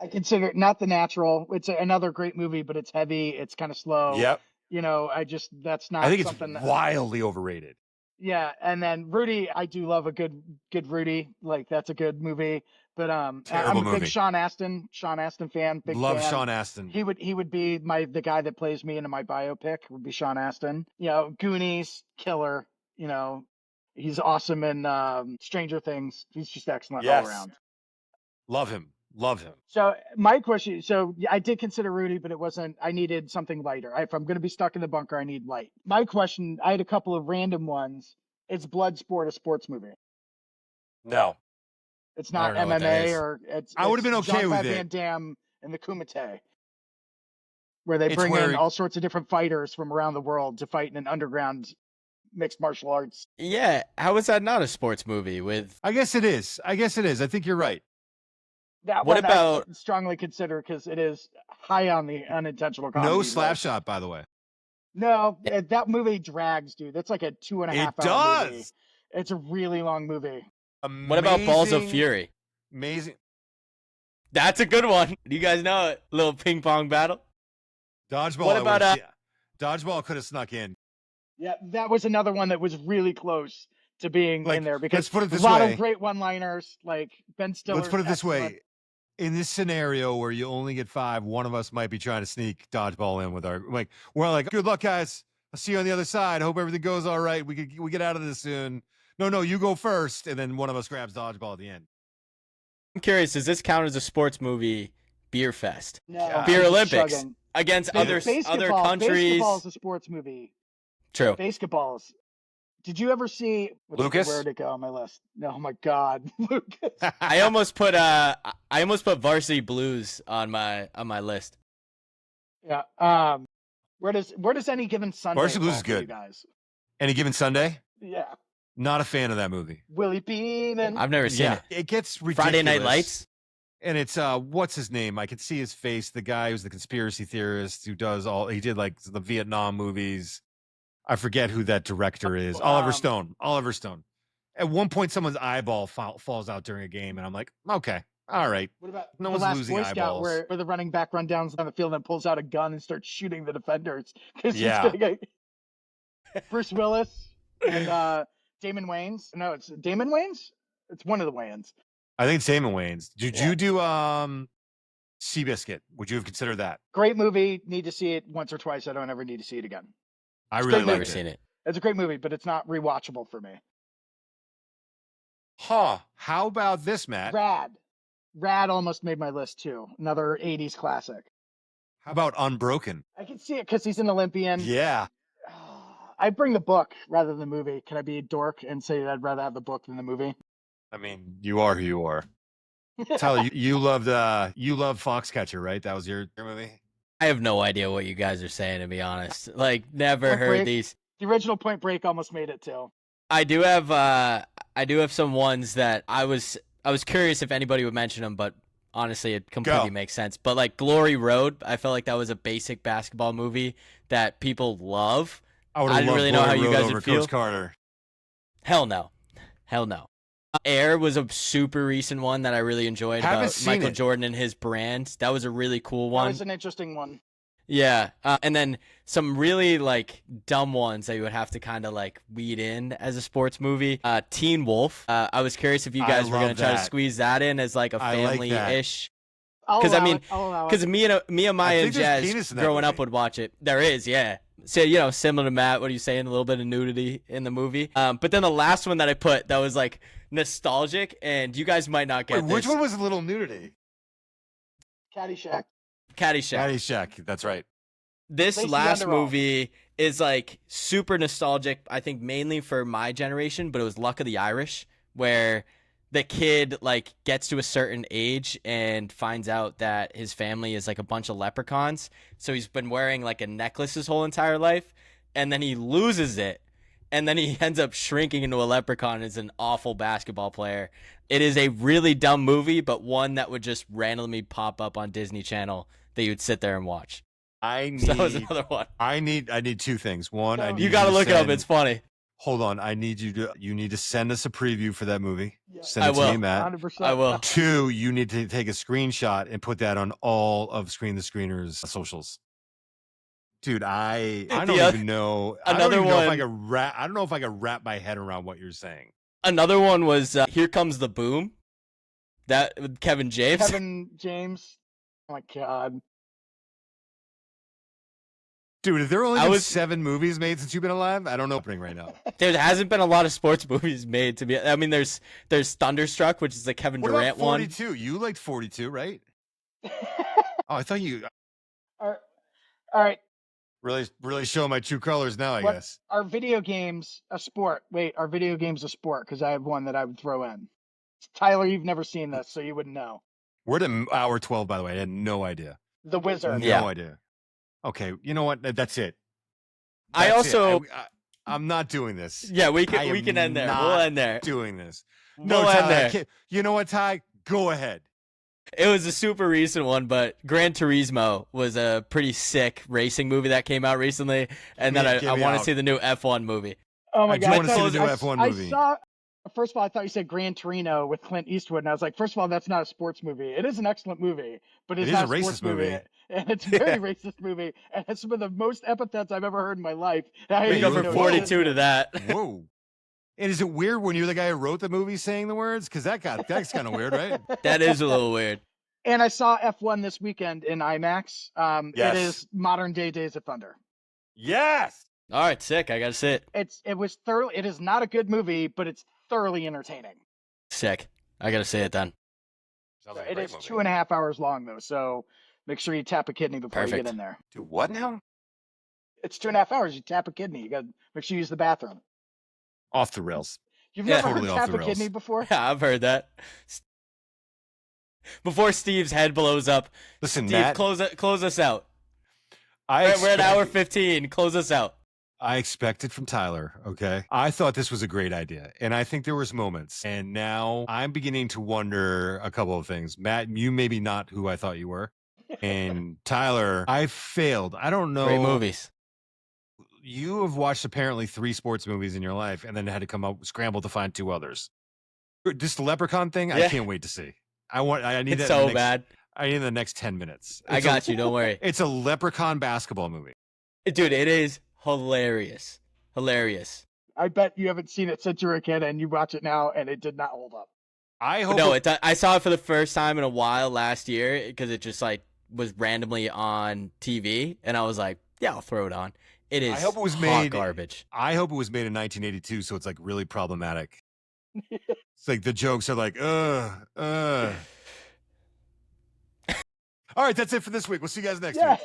I consider it not The Natural. It's another great movie, but it's heavy. It's kind of slow. Yep. That's not I think it's something. wildly overrated. Yeah, and then Rudy, I do love a good Rudy. Like that's a good movie. But I'm Terrible a big movie. Sean Astin fan. Big Love fan. Sean Astin. He would be the guy that plays me in my biopic would be Sean Astin. Goonies, killer. He's awesome in Stranger Things. He's just excellent Yes. all around. Love him. Love him. So my question, yeah, I did consider Rudy, but it wasn't. I needed something lighter. If I'm going to be stuck in the bunker, I need light. My question, I had a couple of random ones. Is Bloodsport a sports movie? No. It's I not don't know what that MMA is. or it's. I would've been it's okay with Jean-Claude it. Van Damme and the Kumite, where they It's bring where- in all sorts of different fighters from around the world to fight in an underground mixed martial arts. Yeah, how is that not a sports movie with I guess it is. I think you're right. That What one I about- strongly consider because it is high on the unintentional comedy. No list. slap shot, by the way. No, that movie drags, dude. That's like a 2.5 It hour movie. does. It's a really long movie. what about Balls of Amazing- Fury? Amazing. That's a good one. Do you guys know it? Little ping pong battle. Dodgeball. What about, Dodgeball could have snuck in. Yeah, that was another one that was really close to being Like, in there let's because put it this a lot way. of great one-liners, like Ben Stiller. Let's put it this excellent. way. In this scenario where you only get 5, one of us might be trying to sneak dodgeball in with our we're like, good luck, guys. I'll see you on the other side. I hope everything goes all right. We get out of this soon. No, you go first. And then one of us grabs dodgeball at the end. I'm curious, does this count as a sports movie beer fest? No, Beer I'm just Olympics chugging. against Ba- other countries. Basketball is a sports movie. True. Basketballs. Did you ever see Lucas? Where'd it go on my list? No, oh my God, Lucas. I almost put Varsity Blues on my list. Yeah. Where does Any Given Sunday Varsity Blues fall is for you good. guys? Any Given Sunday? Yeah. Not a fan of that movie. Willie Bean and I've never seen it. It gets ridiculous. Friday Night Lights. And it's what's his name? I can see his face. The guy who's the conspiracy theorist who he did like the Vietnam movies. I forget who that director is. Oliver Stone. Oliver Stone. At one point, someone's eyeball falls out during a game, and I'm like, okay, all right. what about No the one's last losing Boy Scout eyeballs. where the running back run down the field and pulls out a gun and starts shooting the defenders because Yeah. he's gonna get Bruce Willis and Damon Wayans. No, it's Damon Wayans. It's one of the Wayans. I think it's Damon Wayans. Did you do Seabiscuit? Would you have considered that? Great movie. Need to see it once or twice. I don't ever need to see it again. I It's really great liked movie. it. Seen it. It's a great movie, but it's not rewatchable for me. Huh. How about this, Matt? Rad almost made my list too. Another 80s classic. How about Unbroken? I can see it because he's an Olympian. Yeah. I bring the book rather than the movie. Can I be a dork and say that I'd rather have the book than the movie? I mean, you are who you are. Tyler, you loved Foxcatcher, right? That was your movie? I have no idea what you guys are saying, to be honest. Like, never Point heard Break. these. The original Point Break almost made it too. I do have some ones that I was curious if anybody would mention them, but honestly, it completely makes sense. But like Glory Road, I felt like that was a basic basketball movie that people love. I would I have didn't loved really know how Glory you Road guys over would feel. Coach Carter. Hell no. Air was a super recent one that I really enjoyed Haven't about seen Michael it. Jordan and his brand. That was a really cool That one. was an interesting one. Yeah, and then some really like dumb ones that you would have to kind of like weed in as a sports movie. Teen Wolf. I was curious if you guys were gonna love try to that. squeeze that in as like a I like family-ish. I'll 'Cause, I allow mean, it. I'll allow it. Because Mia, Maya, and think there's penis Jazz in that growing up movie. would watch it. There is, yeah. So similar to Matt, what are you saying? A little bit of nudity in the movie. But then the last one that I put that was like nostalgic, and you guys might not get Wait, which this. one was a little nudity? Caddyshack. Caddyshack. Caddyshack. That's right. This Lacey last Underoath. movie is like super nostalgic, I think mainly for my generation, but it was Luck of the Irish, where the kid like gets to a certain age and finds out that his family is like a bunch of leprechauns. So he's been wearing like a necklace his whole entire life, and then he loses it, and then he ends up shrinking into a leprechaun and is an awful basketball player. It is a really dumb movie, but one that would just randomly pop up on Disney Channel that you would sit there and watch. So that was another one. I need two things. One, I need You got to to look it up. send- It's funny. Hold on. You need to send us a preview for that movie. Yeah. Send I it to will. me, Matt. 100%. I will. 2, you need to take a screenshot and put that on all of Screen the Screener's socials. Dude, I don't even know. I don't another even know if I one- could wrap. I don't know if I could wrap my head around what you're saying. Another one was Here Comes the Boom. That with Kevin James. Kevin James. Oh my God. Dude, have there only I been was- 7 movies made since you've been alive? I don't know opening right now. There hasn't been a lot of sports movies made to be. I mean, there's Thunderstruck, which is the Kevin What Durant about one. 42? You liked 42, right? Oh, I thought you All right. really show my true colors now, I What- guess. Are video games a sport? Wait, are video games a sport? Because I have one that I would throw in. Tyler, you've never seen this, so you wouldn't know. We're at hour 12, by the way. I had no idea. The Wizard. Yeah. No idea. Okay, you know what? That's it. I That's it. also- I'm not doing this. Yeah, we I can am end there. We'll not end there. Doing this. We'll No, end Tyler, I there. can't- you know what, Ty? Go ahead. It was a super recent one, but Gran Turismo was a pretty sick racing movie that came out recently, and then Get I me want to out. see the new F1 movie. Oh my I do God. wanna see thought- the new I- F1 I movie. saw. First of all, I thought you said Gran Torino with Clint Eastwood, and I was like, first of all, that's not a sports movie. It is an excellent movie, but it's It is not a sports racist movie. And it's a very racist movie, and it's some of the most epithets I've ever heard in my life. I Wait, We go didn't for know it 42 to that. Whoa. And is it weird when you're the guy who wrote the movie saying the words? Because that's kind of weird, right? That is a little weird. And I saw F1 this weekend in IMAX. Yes. It is modern day Days of Thunder. Yes. All right, sick. I gotta see it. It is not a good movie, but it's thoroughly entertaining. Sick. I gotta see it then. Sounds like a It great is movie. 2.5 hours long though, so make sure you tap a kidney before you Perfect. get in there. Do what now? It's 2.5 hours. You tap a kidney. You got to make sure you use the bathroom. Off the rails. You've Yeah. never Totally heard off tap the a kidney rails. before? Yeah, I've heard that. Before Steve's head blows up, Listen, Steve, Matt, close us out. I We're at hour expected- 15. Close us out. I expected from Tyler, okay? I thought this was a great idea, and I think there was moments. And now I'm beginning to wonder a couple of things. Matt, you maybe not who I thought you were. And Tyler, I failed. I don't know. Great movies. You have watched apparently 3 sports movies in your life and then had to come up scramble to find 2 others. This the Leprechaun thing, I Yeah. can't wait to see. I need It's that in the so next, bad. I need it in the next 10 minutes. I got you. Don't worry. It's a Leprechaun basketball movie. Dude, it is hilarious. Hilarious. I bet you haven't seen it since you were a kid, and you watch it now, and it did not hold up. I hope No, I saw it for the first time in a while last year because it just like was randomly on TV, and I was like, yeah, I'll throw it on. It is I hope it was hot made garbage. I hope it was made in 1982, so it's like really problematic. It's like the jokes are like, All right, that's it for this week. We'll see you guys next Yeah. week.